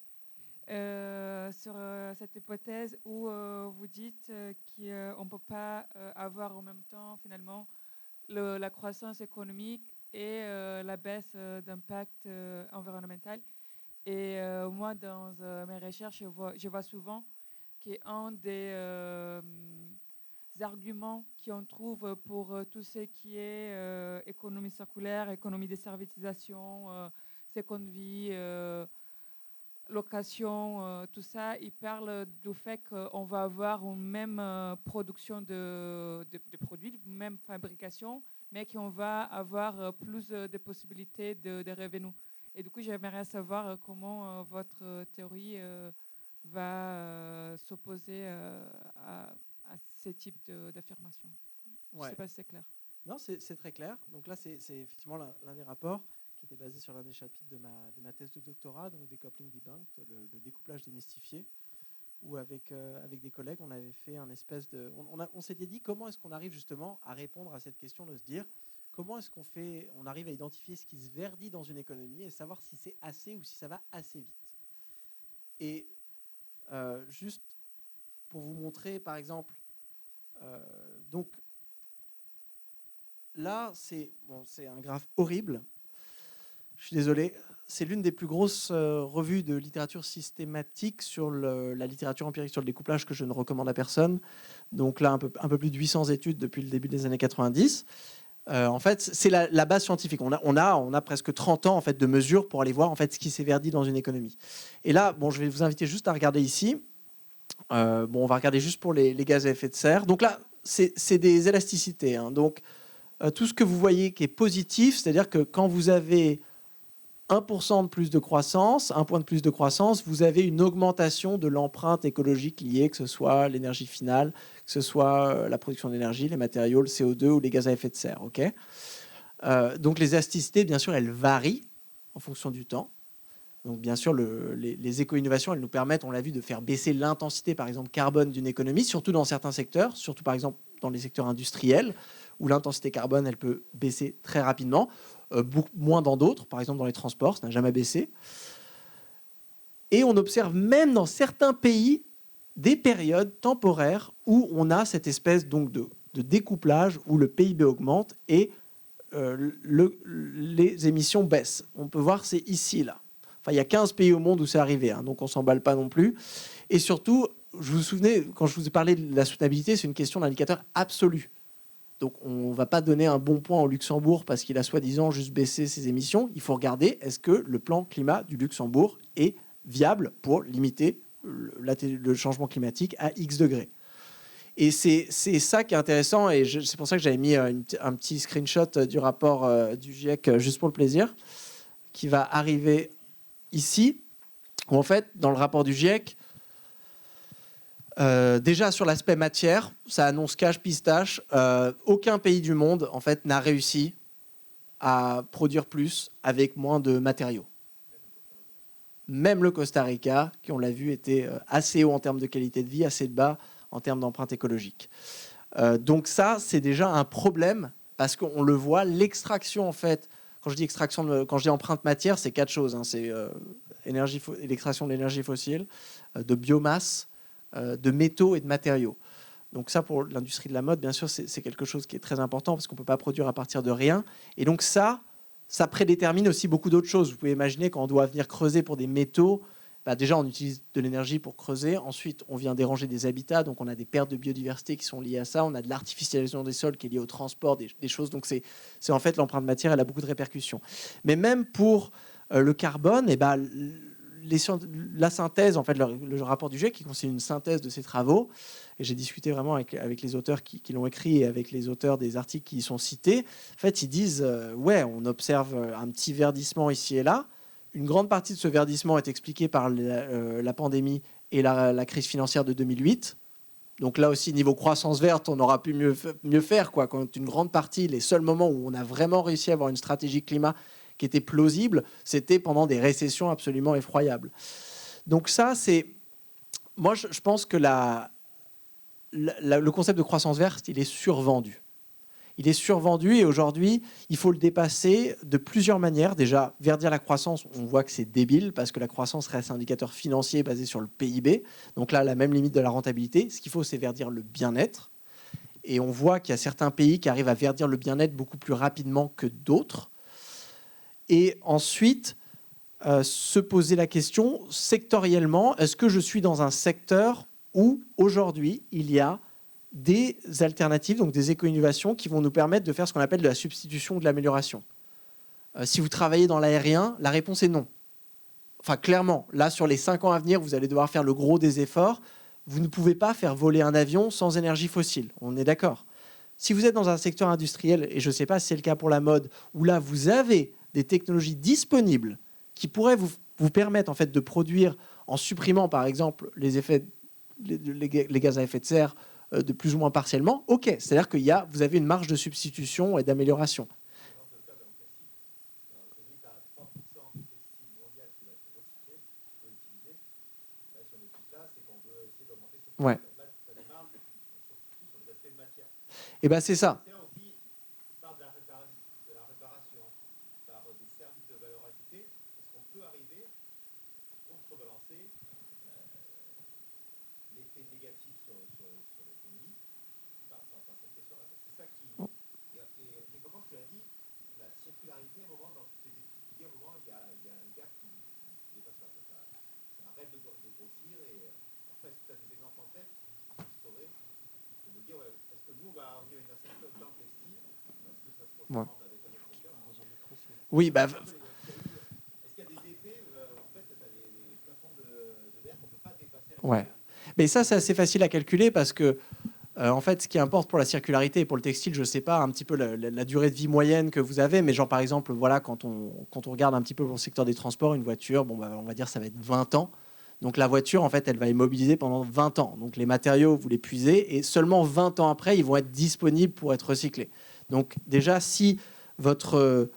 Sur cette hypothèse où vous dites qu'on ne peut pas avoir en même temps, finalement, la croissance économique et la baisse d'impact environnemental. Et moi, dans mes recherches, je vois souvent qu'un des arguments qu'on trouve pour tout ce qui est économie circulaire, économie de servitisation, seconde vie, location, tout ça, il parle du fait qu'on va avoir une même production de produits, une même fabrication, mais qu'on va avoir plus de possibilités de revenus. Et du coup, j'aimerais savoir comment votre théorie va s'opposer à ce type d'affirmation. Je ne sais pas si c'est clair. Non, c'est très clair. Donc là, c'est effectivement l'un des rapports qui était basé sur l'un des chapitres de ma thèse de doctorat, donc Decoupling Debunked, le découplage démystifié, où avec des collègues, on avait fait un espèce de... On s'était dit comment est-ce qu'on arrive justement à répondre à cette question de se dire comment est-ce on arrive à identifier ce qui se verdit dans une économie et savoir si c'est assez ou si ça va assez vite. Et juste pour vous montrer, par exemple, donc là, c'est un graphe horrible. je suis désolé. C'est l'une des plus grosses revues de littérature systématique sur la littérature empirique sur le découplage que je ne recommande à personne. Donc là, un peu plus de 800 études depuis le début des années 90. En fait, c'est la base scientifique. On a presque 30 ans en fait, de mesures pour aller voir en fait, ce qui s'est verdit dans une économie. Et là, bon, je vais vous inviter juste à regarder ici. On va regarder juste pour les gaz à effet de serre. Donc là, c'est des élasticités. Hein. Donc, tout ce que vous voyez qui est positif, c'est-à-dire que quand vous avez 1% de plus de croissance, 1 point de plus de croissance, vous avez une augmentation de l'empreinte écologique liée, que ce soit l'énergie finale, que ce soit la production d'énergie, les matériaux, le CO2 ou les gaz à effet de serre. Okay, donc les élasticités, bien sûr, elles varient en fonction du temps. Donc bien sûr, les éco-innovations, elles nous permettent, on l'a vu, de faire baisser l'intensité, par exemple, carbone d'une économie, surtout dans certains secteurs, surtout par exemple dans les secteurs industriels, où l'intensité carbone, elle peut baisser très rapidement. Beaucoup moins dans d'autres, par exemple dans les transports, ça n'a jamais baissé. Et on observe même dans certains pays des périodes temporaires où on a cette espèce donc de découplage, où le PIB augmente et les émissions baissent. On peut voir, c'est ici, là. Enfin, il y a 15 pays au monde où c'est arrivé, hein, donc on ne s'emballe pas non plus. Et surtout, je vous souvenez, quand je vous ai parlé de la soutenabilité, c'est une question d'indicateur absolu. Donc on ne va pas donner un bon point au Luxembourg parce qu'il a soi-disant juste baissé ses émissions. Il faut regarder, est-ce que le plan climat du Luxembourg est viable pour limiter le changement climatique à X degrés. Et c'est ça qui est intéressant, et c'est pour ça que j'avais mis un petit screenshot du rapport du GIEC, juste pour le plaisir, qui va arriver ici, où en fait, dans le rapport du GIEC, déjà sur l'aspect matière, ça annonce cache pistache. Aucun pays du monde en fait n'a réussi à produire plus avec moins de matériaux. Même le Costa Rica, qui on l'a vu était assez haut en termes de qualité de vie, assez bas en termes d'empreinte écologique. Donc ça, c'est déjà un problème parce qu'on le voit, l'extraction en fait. Quand je dis extraction, quand je dis empreinte matière, c'est 4 choses. Hein. C'est l'extraction de l'énergie fossile, de biomasse, de métaux et de matériaux. Donc ça, pour l'industrie de la mode, bien sûr, c'est quelque chose qui est très important parce qu'on ne peut pas produire à partir de rien. Et donc ça prédétermine aussi beaucoup d'autres choses. Vous pouvez imaginer quand on doit venir creuser pour des métaux, déjà on utilise de l'énergie pour creuser. Ensuite, on vient déranger des habitats, donc on a des pertes de biodiversité qui sont liées à ça. On a de l'artificialisation des sols qui est liée au transport, des choses. Donc c'est en fait l'empreinte matière, elle a beaucoup de répercussions. Mais même pour le carbone, la synthèse, en fait, le rapport du GIEC qui constitue une synthèse de ces travaux, et j'ai discuté vraiment avec les auteurs qui l'ont écrit et avec les auteurs des articles qui y sont cités. En fait, ils disent ouais, on observe un petit verdissement ici et là. Une grande partie de ce verdissement est expliquée par la pandémie et la crise financière de 2008. Donc là aussi, niveau croissance verte, on aura pu mieux faire, quoi. Quand une grande partie, les seuls moments où on a vraiment réussi à avoir une stratégie climat qui était plausible, c'était pendant des récessions absolument effroyables. Donc ça, c'est... Moi, je pense que le concept de croissance verte, il est survendu. Il est survendu et aujourd'hui, il faut le dépasser de plusieurs manières. Déjà, verdir la croissance, on voit que c'est débile parce que la croissance reste un indicateur financier basé sur le PIB. Donc là, la même limite de la rentabilité. Ce qu'il faut, c'est verdir le bien-être. Et on voit qu'il y a certains pays qui arrivent à verdir le bien-être beaucoup plus rapidement que d'autres. Et ensuite, se poser la question, sectoriellement, est-ce que je suis dans un secteur où, aujourd'hui, il y a des alternatives, donc des éco-innovations qui vont nous permettre de faire ce qu'on appelle de la substitution ou de l'amélioration. Si vous travaillez dans l'aérien, la réponse est non. Enfin, clairement, là, sur les 5 ans à venir, vous allez devoir faire le gros des efforts. Vous ne pouvez pas faire voler un avion sans énergie fossile. On est d'accord. Si vous êtes dans un secteur industriel, et je ne sais pas si c'est le cas pour la mode, où là, vous avez des technologies disponibles qui pourraient vous permettre en fait, de produire en supprimant, par exemple, les gaz à effet de serre de plus ou moins partiellement, ok, c'est-à-dire que vous avez une marge de substitution et d'amélioration. Ouais. Et bien c'est ça. dit à un moment, il y a un gap qui n'est pas ça. Ça arrête de grossir. Et après, est-ce que tu as des exemples en tête qui sauraient de nous dire, ouais, est-ce que nous, on va revenir à une assiette dans le textile? Est-ce que ça se ressemble avec un autre secteur? Oui, bah, est-ce qu'il y a des effets, en fait, tu as des plafonds de verre qu'on ne peut pas dépasser? ouais. Mais ça, c'est assez facile à calculer parce que, en fait, ce qui importe pour la circularité et pour le textile, je ne sais pas un petit peu la durée de vie moyenne que vous avez, mais genre, par exemple, voilà, quand on regarde un petit peu pour le secteur des transports, une voiture, bon, bah, on va dire ça va être 20 ans. Donc la voiture, en fait, elle va immobiliser pendant 20 ans. Donc les matériaux, vous les puisez, et seulement 20 ans après, ils vont être disponibles pour être recyclés. Donc déjà, si votre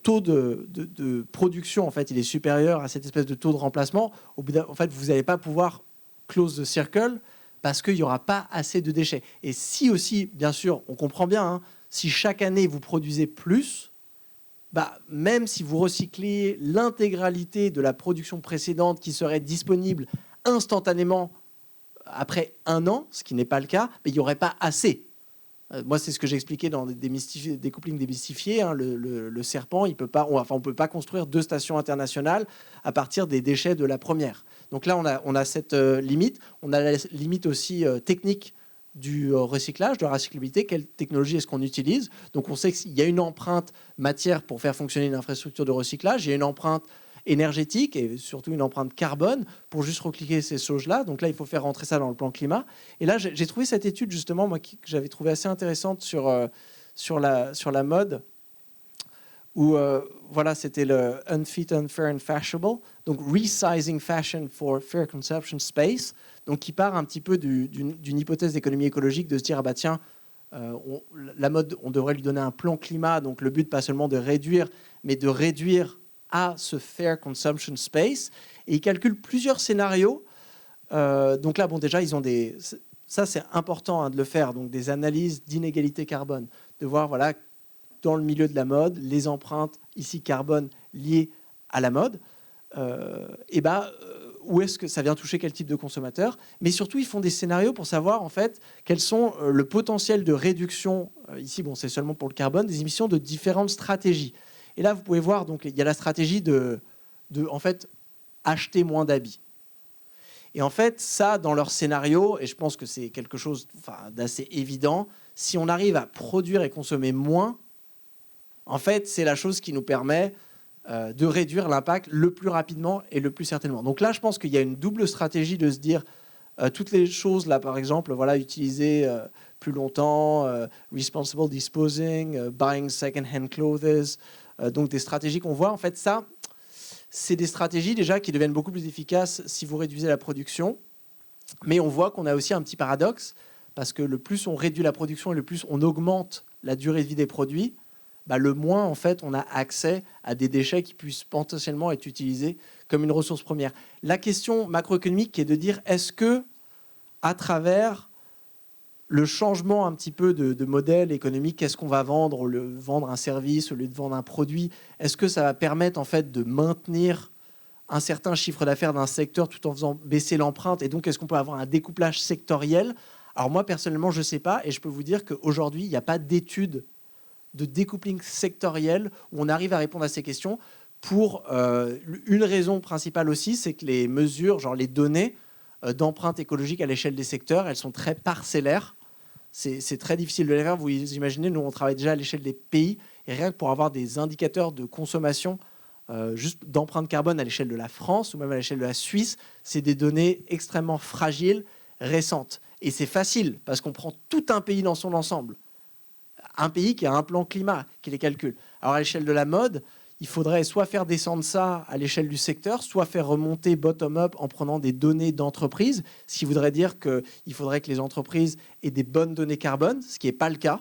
taux de production, en fait, il est supérieur à cette espèce de taux de remplacement, en fait, vous n'allez pas pouvoir close the circle parce qu'il n'y aura pas assez de déchets. Et si aussi, bien sûr, on comprend bien, hein, si chaque année vous produisez plus, bah, même si vous recyclez l'intégralité de la production précédente qui serait disponible instantanément après 1 an, ce qui n'est pas le cas, mais il n'y aurait pas assez. Moi, c'est ce que j'ai expliqué dans des couplings démystifiés. Hein, le serpent, on ne peut pas construire 2 stations internationales à partir des déchets de la première. Donc là, on a cette limite. On a la limite aussi technique du recyclage, de la recyclabilité. Quelle technologie est-ce qu'on utilise? Donc on sait qu'il y a une empreinte matière pour faire fonctionner une infrastructure de recyclage. Il y a une empreinte énergétique et surtout une empreinte carbone pour juste recliquer ces choses-là. Donc là, il faut faire rentrer ça dans le plan climat. Et là, j'ai trouvé cette étude, justement, moi, que j'avais trouvé assez intéressante sur la mode, où voilà, c'était le Unfit, Unfair and Fashionable, donc Resizing Fashion for Fair Consumption Space, donc qui part un petit peu d'une hypothèse d'économie écologique, de se dire, ah bah tiens, la mode, on devrait lui donner un plan climat, donc le but, pas seulement de réduire, mais de réduire à ce Fair Consumption Space. Et ils calculent plusieurs scénarios. Donc là, bon, déjà, ils ont ça, c'est important hein, de le faire, donc des analyses d'inégalité carbone, de voir, voilà, dans le milieu de la mode, les empreintes ici carbone liées à la mode, et où est-ce que ça vient toucher quel type de consommateur. Mais surtout, ils font des scénarios pour savoir en fait quels sont le potentiel de réduction, ici bon, c'est seulement pour le carbone, des émissions de différentes stratégies. Et là, vous pouvez voir, donc il y a la stratégie de en fait, acheter moins d'habits. Et en fait, ça, dans leur scénario, et je pense que c'est quelque chose d'assez évident, si on arrive à produire et consommer moins, en fait, c'est la chose qui nous permet de réduire l'impact le plus rapidement et le plus certainement. Donc là, je pense qu'il y a une double stratégie de se dire toutes les choses, là, par exemple, voilà, utiliser plus longtemps, responsible disposing, buying second-hand clothes, donc des stratégies qu'on voit. En fait, ça, c'est des stratégies déjà qui deviennent beaucoup plus efficaces si vous réduisez la production. Mais on voit qu'on a aussi un petit paradoxe, parce que le plus on réduit la production et le plus on augmente la durée de vie des produits, le moins, en fait, on a accès à des déchets qui puissent potentiellement être utilisés comme une ressource première. La question macroéconomique est de dire, est-ce que, à travers le changement un petit peu de modèle économique, qu'est-ce qu'on va vendre, vendre un service au lieu de vendre un produit, est-ce que ça va permettre, en fait, de maintenir un certain chiffre d'affaires d'un secteur tout en faisant baisser l'empreinte? Et donc, est-ce qu'on peut avoir un découplage sectoriel? Alors moi, personnellement, je ne sais pas. Et je peux vous dire qu'aujourd'hui, il n'y a pas d'études de découpling sectoriel où on arrive à répondre à ces questions pour une raison principale aussi, c'est que les mesures, genre les données d'empreinte écologique à l'échelle des secteurs, elles sont très parcellaires. C'est très difficile de les faire. Vous imaginez, nous, on travaille déjà à l'échelle des pays et rien que pour avoir des indicateurs de consommation juste d'empreinte carbone à l'échelle de la France ou même à l'échelle de la Suisse, c'est des données extrêmement fragiles, récentes. Et c'est facile parce qu'on prend tout un pays dans son ensemble. Un pays qui a un plan climat, qui les calcule. Alors à l'échelle de la mode, il faudrait soit faire descendre ça à l'échelle du secteur, soit faire remonter bottom-up en prenant des données d'entreprise, ce qui voudrait dire qu'il faudrait que les entreprises aient des bonnes données carbone, ce qui n'est pas le cas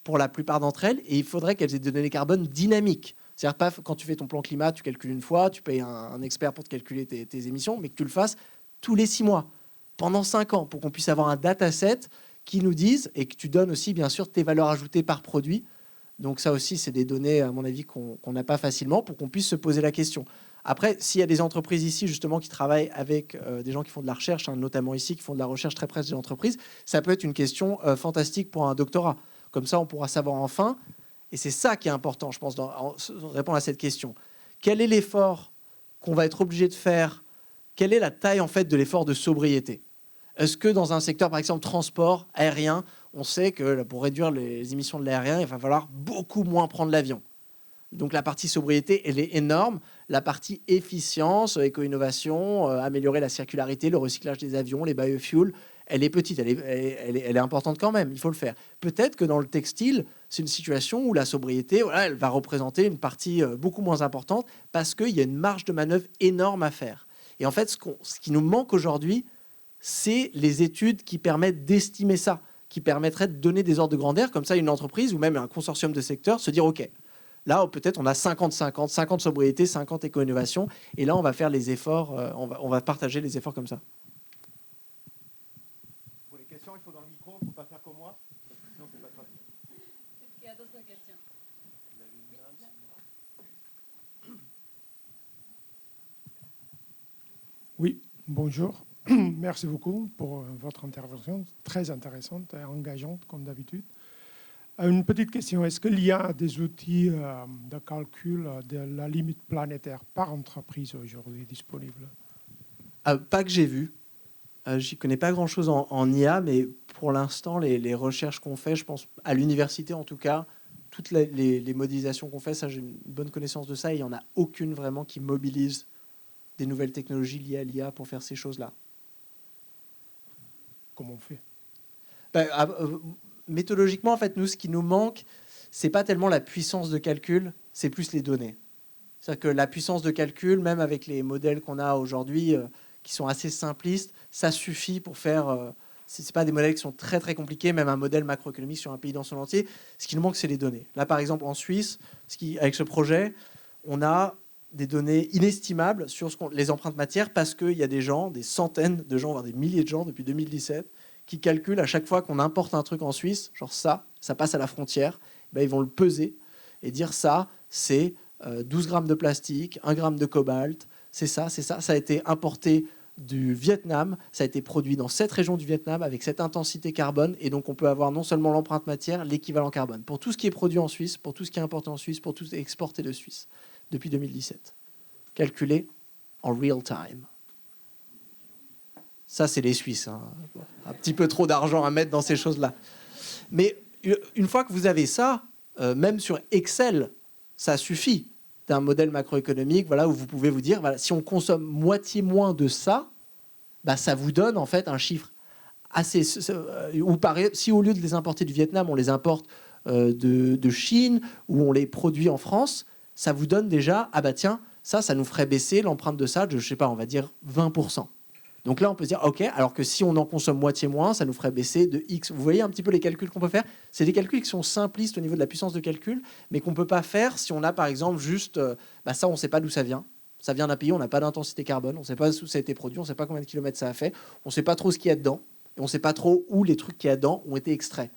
pour la plupart d'entre elles, et il faudrait qu'elles aient des données carbone dynamiques. C'est-à-dire pas quand tu fais ton plan climat, tu calcules une fois, tu payes un expert pour te calculer tes émissions, mais que tu le fasses tous les 6 mois, pendant 5 ans, pour qu'on puisse avoir un dataset qui nous disent, et que tu donnes aussi, bien sûr, tes valeurs ajoutées par produit. Donc ça aussi, c'est des données, à mon avis, qu'on n'a pas facilement pour qu'on puisse se poser la question. Après, s'il y a des entreprises ici, justement, qui travaillent avec des gens qui font de la recherche, hein, notamment ici, qui font de la recherche très près des entreprises, ça peut être une question fantastique pour un doctorat. Comme ça, on pourra savoir enfin, et c'est ça qui est important, je pense, répondre à cette question. quel est l'effort qu'on va être obligé de faire? Quelle est la taille en fait de l'effort de sobriété? Est-ce que dans un secteur, par exemple, transport aérien, on sait que pour réduire les émissions de l'aérien, il va falloir beaucoup moins prendre l'avion? Donc la partie sobriété, elle est énorme. La partie efficience, éco-innovation, améliorer la circularité, le recyclage des avions, les biofuels, elle est petite, elle est importante quand même, il faut le faire. Peut-être que dans le textile, c'est une situation où la sobriété, voilà, elle va représenter une partie beaucoup moins importante parce qu'il y a une marge de manœuvre énorme à faire. Et en fait, ce qui nous manque aujourd'hui, c'est les études qui permettent d'estimer ça, qui permettraient de donner des ordres de grandeur. Comme ça, une entreprise ou même un consortium de secteurs se dire, OK, là, peut-être on a 50-50, 50 sobriété, 50 éco-innovation. Et là, on va faire les efforts, on va partager les efforts comme ça. Pour les questions, il faut dans le micro, il ne faut pas faire comme moi, parce que sinon, c'est pas pratique. Est-ce qu'il y a d'autres questions? Oui, bonjour. Merci beaucoup pour votre intervention, très intéressante et engageante comme d'habitude. Une petite question, est-ce qu'il y a des outils de calcul de la limite planétaire par entreprise aujourd'hui disponibles? Pas que j'ai vu. J'y connais pas grand-chose en IA, mais pour l'instant, les recherches qu'on fait, je pense à l'université en tout cas, toutes les modélisations qu'on fait, ça j'ai une bonne connaissance de ça, et il n'y en a aucune vraiment qui mobilise des nouvelles technologies liées à l'IA pour faire ces choses-là. Comment on fait? Méthodologiquement, en fait, nous, ce qui nous manque, c'est pas tellement la puissance de calcul, c'est plus les données. C'est-à-dire que la puissance de calcul, même avec les modèles qu'on a aujourd'hui, qui sont assez simplistes, ça suffit pour faire... ce n'est pas des modèles qui sont très, très compliqués, même un modèle macroéconomique sur un pays dans son entier. Ce qui nous manque, c'est les données. Là, par exemple, en Suisse, avec ce projet, on a des données inestimables sur les empreintes matières parce qu'il y a des gens, des centaines de gens, voire des milliers de gens depuis 2017, qui calculent à chaque fois qu'on importe un truc en Suisse, genre ça passe à la frontière, ben ils vont le peser et dire ça, c'est 12 grammes de plastique, 1 gramme de cobalt, c'est ça, ça a été importé du Vietnam, ça a été produit dans cette région du Vietnam avec cette intensité carbone, et donc on peut avoir non seulement l'empreinte matière, l'équivalent carbone. Pour tout ce qui est produit en Suisse, pour tout ce qui est importé en Suisse, pour tout ce qui est exporté de Suisse, depuis 2017. Calculé en real time. Ça, c'est les Suisses. Hein. Un petit peu trop d'argent à mettre dans ces choses-là. Mais une fois que vous avez ça, même sur Excel, ça suffit d'un modèle macroéconomique, voilà, où vous pouvez vous dire, voilà, si on consomme moitié moins de ça, bah, ça vous donne en fait un chiffre assez... si au lieu de les importer du Vietnam, on les importe de Chine, ou on les produit en France, ça vous donne déjà, ah bah tiens, ça nous ferait baisser l'empreinte de ça de, je sais pas, on va dire 20%. Donc là, on peut se dire, OK, alors que si on en consomme moitié moins, ça nous ferait baisser de X. Vous voyez un petit peu les calculs qu'on peut faire? C'est des calculs qui sont simplistes au niveau de la puissance de calcul, mais qu'on ne peut pas faire si on a, par exemple, juste... ça, on ne sait pas d'où ça vient. Ça vient d'un pays, on n'a pas d'intensité carbone, on ne sait pas où ça a été produit, on ne sait pas combien de kilomètres ça a fait, on ne sait pas trop ce qu'il y a dedans, et on ne sait pas trop où les trucs qu'il y a dedans ont été extraits.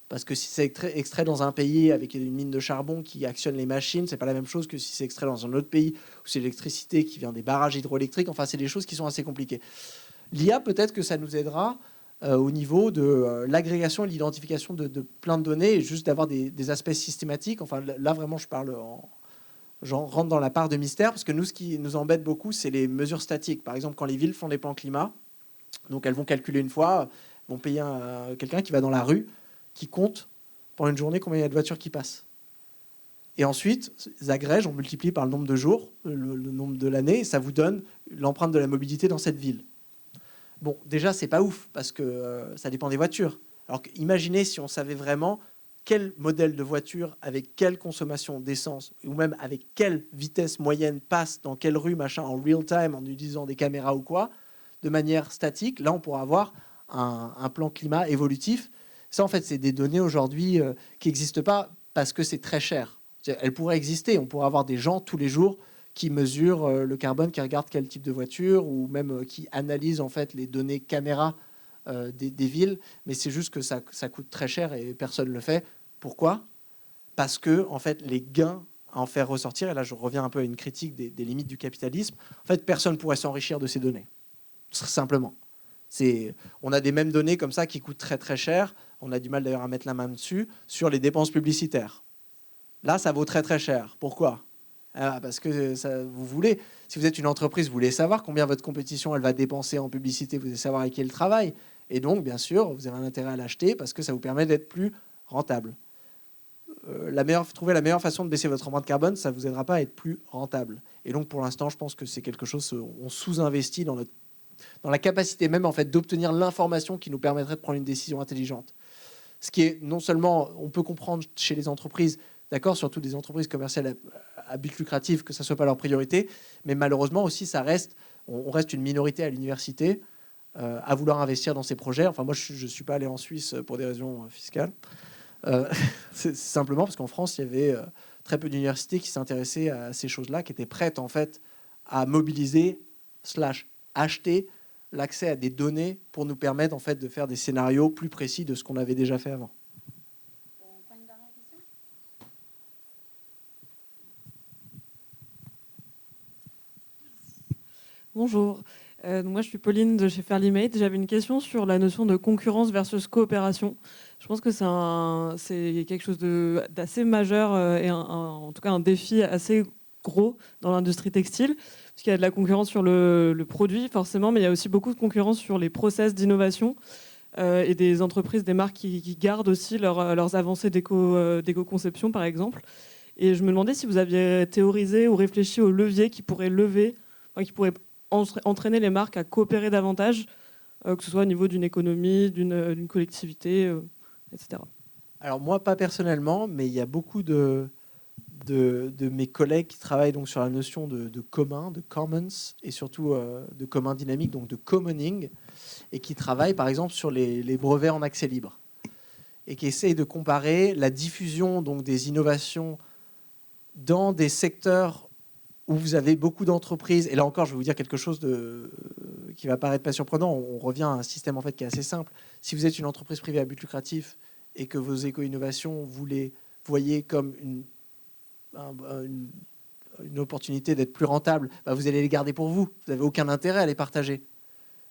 Parce que si c'est extrait dans un pays avec une mine de charbon qui actionne les machines, c'est pas la même chose que si c'est extrait dans un autre pays où c'est l'électricité qui vient des barrages hydroélectriques. Enfin, c'est des choses qui sont assez compliquées. L'IA, peut-être que ça nous aidera au niveau de l'agrégation et l'identification de plein de données, et juste d'avoir des aspects systématiques. Enfin, là, vraiment, j'en rentre dans la part de mystère, parce que nous, ce qui nous embête beaucoup, c'est les mesures statiques. Par exemple, quand les villes font des plans climat, donc elles vont calculer une fois, vont payer quelqu'un qui va dans la rue, qui compte pendant une journée combien il y a de voitures qui passent. Et ensuite, ils agrègent, on multiplie par le nombre de jours, le nombre de l'année, et ça vous donne l'empreinte de la mobilité dans cette ville. Bon, déjà, c'est pas ouf, parce que ça dépend des voitures. Alors imaginez si on savait vraiment quel modèle de voiture, avec quelle consommation d'essence, ou même avec quelle vitesse moyenne passe dans quelle rue, machin, en real time, en utilisant des caméras ou quoi, de manière statique. Là, on pourra avoir un plan climat évolutif. Ça, en fait, c'est des données aujourd'hui qui n'existent pas parce que c'est très cher. Elles pourraient exister. On pourrait avoir des gens tous les jours qui mesurent le carbone, qui regardent quel type de voiture, ou même qui analysent en fait les données caméra des villes. Mais c'est juste que ça coûte très cher et personne ne le fait. Pourquoi? Parce que en fait, les gains à en faire ressortir, et là je reviens un peu à une critique des limites du capitalisme, en fait, personne ne pourrait s'enrichir de ces données. Simplement. On a des mêmes données comme ça qui coûtent très très cher. On a du mal d'ailleurs à mettre la main dessus, sur les dépenses publicitaires. Là, ça vaut très très cher. Pourquoi? Parce que ça, vous voulez, si vous êtes une entreprise, vous voulez savoir combien votre compétition elle va dépenser en publicité, vous voulez savoir avec qui elle travaille. Et donc, bien sûr, vous avez un intérêt à l'acheter parce que ça vous permet d'être plus rentable. Trouver la meilleure façon de baisser votre empreinte carbone, ça ne vous aidera pas à être plus rentable. Et donc, pour l'instant, je pense que c'est quelque chose, on sous-investit dans la capacité même en fait, d'obtenir l'information qui nous permettrait de prendre une décision intelligente. Ce qui est non seulement, on peut comprendre chez les entreprises, d'accord, surtout des entreprises commerciales à but lucratif, que ça ne soit pas leur priorité, mais malheureusement aussi, on reste une minorité à l'université à vouloir investir dans ces projets. Enfin, moi, je ne suis pas allé en Suisse pour des raisons fiscales. C'est simplement parce qu'en France, il y avait très peu d'universités qui s'intéressaient à ces choses-là, qui étaient prêtes en fait à mobiliser / acheter l'accès à des données pour nous permettre en fait de faire des scénarios plus précis de ce qu'on avait déjà fait avant. On prend une dernière question. Bonjour. Moi, je suis Pauline de chez Fairly Made. J'avais une question sur la notion de concurrence versus coopération. Je pense que c'est quelque chose d'assez majeur et en tout cas un défi assez gros dans l'industrie textile, puisqu'il y a de la concurrence sur le produit forcément, mais il y a aussi beaucoup de concurrence sur les process d'innovation et des entreprises, des marques qui gardent aussi leurs avancées d'éco-conception, par exemple. Et je me demandais si vous aviez théorisé ou réfléchi aux leviers qui pourraient entraîner les marques à coopérer davantage, que ce soit au niveau d'une économie, d'une collectivité, etc. Alors moi, pas personnellement, mais il y a beaucoup de mes collègues qui travaillent donc sur la notion de commun, de commons, et surtout de commun dynamique, donc de commoning, et qui travaillent par exemple sur les brevets en accès libre, et qui essayent de comparer la diffusion donc, des innovations dans des secteurs où vous avez beaucoup d'entreprises, et là encore, je vais vous dire quelque chose qui va paraître pas surprenant. On revient à un système en fait qui est assez simple. Si vous êtes une entreprise privée à but lucratif et que vos éco-innovations, vous les voyez comme une opportunité d'être plus rentable, bah vous allez les garder pour vous. Vous n'avez aucun intérêt à les partager.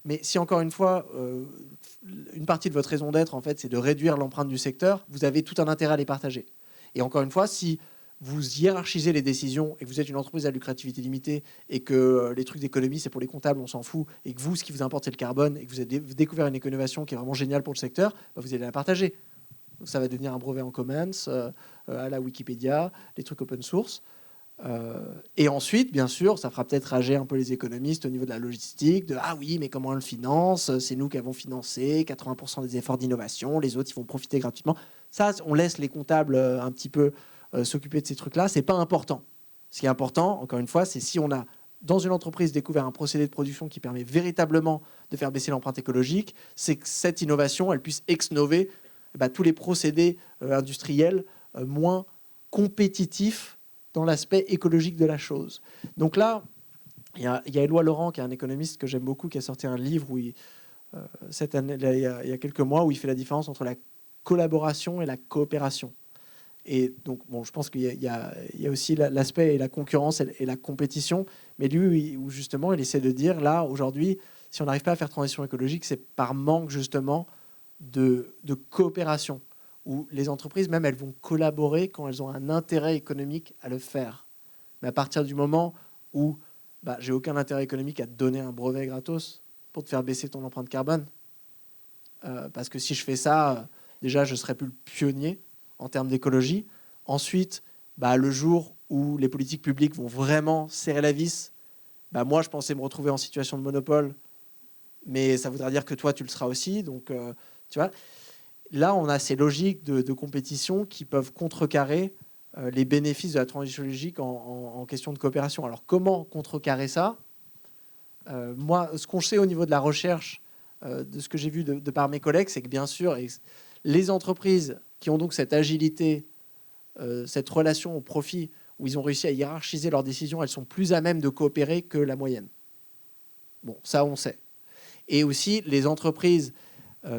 Mais si encore une fois, une partie de votre raison d'être, en fait, c'est de réduire l'empreinte du secteur, vous avez tout un intérêt à les partager. Et encore une fois, si vous hiérarchisez les décisions et que vous êtes une entreprise à lucrativité limitée et que les trucs d'économie, c'est pour les comptables, on s'en fout, et que vous, ce qui vous importe, c'est le carbone, et que vous avez découvert une éco-innovation qui est vraiment géniale pour le secteur, bah vous allez la partager. Donc ça va devenir un brevet en commons, à la Wikipédia, les trucs open source. Et ensuite, bien sûr, ça fera peut-être rager un peu les économistes au niveau de la logistique, de « Ah oui, mais comment on le finance? C'est nous qui avons financé 80% des efforts d'innovation, les autres, ils vont profiter gratuitement. » Ça, on laisse les comptables un petit peu s'occuper de ces trucs-là, c'est pas important. Ce qui est important, encore une fois, c'est si on a dans une entreprise découvert un procédé de production qui permet véritablement de faire baisser l'empreinte écologique, c'est que cette innovation, elle puisse ex-nover tous les procédés industriels moins compétitifs dans l'aspect écologique de la chose. Donc là, il y a Éloi Laurent, qui est un économiste que j'aime beaucoup, qui a sorti un livre où cette année, il y a quelques mois, où il fait la différence entre la collaboration et la coopération. Et donc, bon, je pense qu'il y a aussi l'aspect et la concurrence et la compétition. Mais lui, où justement, il essaie de dire, là, aujourd'hui, si on n'arrive pas à faire transition écologique, c'est par manque, justement, de coopération, où les entreprises, même, elles vont collaborer quand elles ont un intérêt économique à le faire. Mais à partir du moment où j'ai aucun intérêt économique à te donner un brevet gratos pour te faire baisser ton empreinte carbone, parce que si je fais ça, déjà, je ne serai plus le pionnier en termes d'écologie. Ensuite, le jour où les politiques publiques vont vraiment serrer la vis, moi, je pensais me retrouver en situation de monopole, mais ça voudra dire que toi, tu le seras aussi. Donc, tu vois, là, on a ces logiques de compétition qui peuvent contrecarrer les bénéfices de la transition écologique en question de coopération. Alors, comment contrecarrer ça ? Moi, ce qu'on sait au niveau de la recherche, de ce que j'ai vu de par mes collègues, c'est que bien sûr, les entreprises qui ont donc cette agilité, cette relation au profit, où ils ont réussi à hiérarchiser leurs décisions, elles sont plus à même de coopérer que la moyenne. Bon, ça, on sait. Et aussi, les entreprises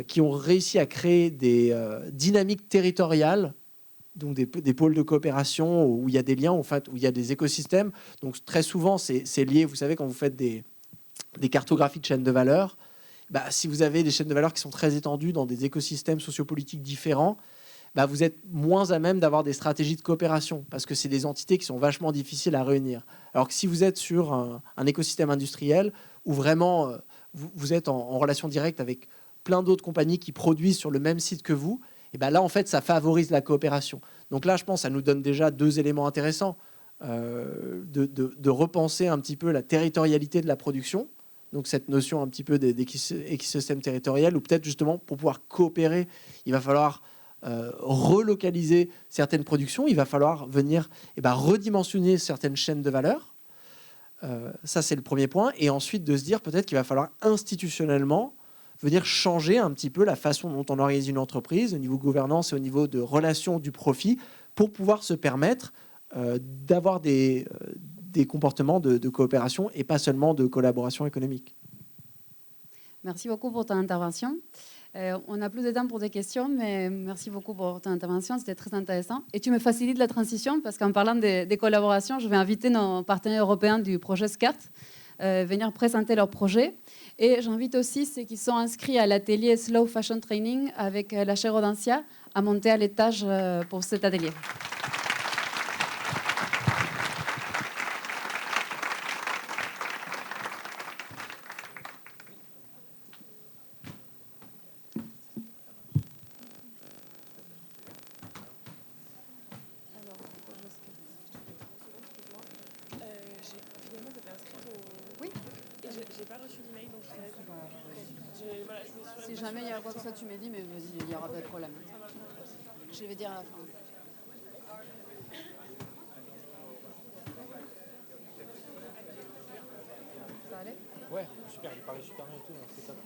qui ont réussi à créer des dynamiques territoriales, donc des pôles de coopération où il y a des liens, en fait, où il y a des écosystèmes. Donc, très souvent, c'est lié, vous savez, quand vous faites des cartographies de chaînes de valeur, si vous avez des chaînes de valeur qui sont très étendues dans des écosystèmes sociopolitiques différents, bah, vous êtes moins à même d'avoir des stratégies de coopération parce que c'est des entités qui sont vachement difficiles à réunir. Alors que si vous êtes sur un écosystème industriel où vraiment vous êtes en relation directe avec plein d'autres compagnies qui produisent sur le même site que vous, et ben là, en fait, ça favorise la coopération. Donc là, je pense que ça nous donne déjà 2 éléments intéressants. De repenser un petit peu la territorialité de la production, donc cette notion un petit peu d'écosystème territorial, ou peut-être justement pour pouvoir coopérer, il va falloir relocaliser certaines productions, il va falloir venir redimensionner certaines chaînes de valeur. Ça, c'est le premier point. Et ensuite, de se dire peut-être qu'il va falloir institutionnellement venir changer un petit peu la façon dont on organise une entreprise au niveau gouvernance et au niveau de relation du profit pour pouvoir se permettre d'avoir des comportements de coopération et pas seulement de collaboration économique. Merci beaucoup pour ton intervention. On n'a plus de temps pour des questions, mais merci beaucoup pour ton intervention, c'était très intéressant. Et tu me facilites la transition parce qu'en parlant des collaborations, je vais inviter nos partenaires européens du projet SCART venir présenter leur projet. Et j'invite aussi ceux qui sont inscrits à l'atelier Slow Fashion Training avec la chaire Audencia à monter à l'étage pour cet atelier. Si jamais il y a quoi que ça, tu me dis, mais vas-y, il n'y aura pas de problème. Je vais dire à la fin. Ça allait? Ouais, super, il paraît super bien et tout, c'est top.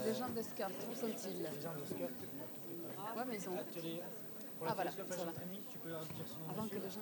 Les gens de SCART, où sont-ils? Les gens de SCART. Ouais, mais ils sont. Ah voilà, ça va. Avant que les gens.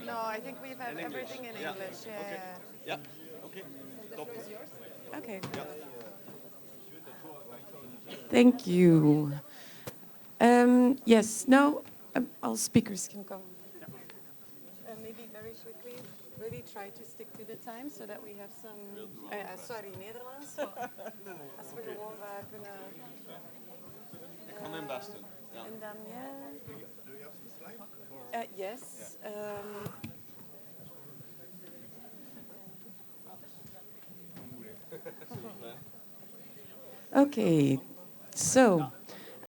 No, I think we have everything in English. Yeah. Okay. Okay. Thank you. Yes. No. All speakers can come. Maybe very quickly. Really try to stick to the time so that we have some. Sorry, Nederlands. Als we gewoon kunnen. Ik kan mijn best doen. Ja. En dan yes. Okay, so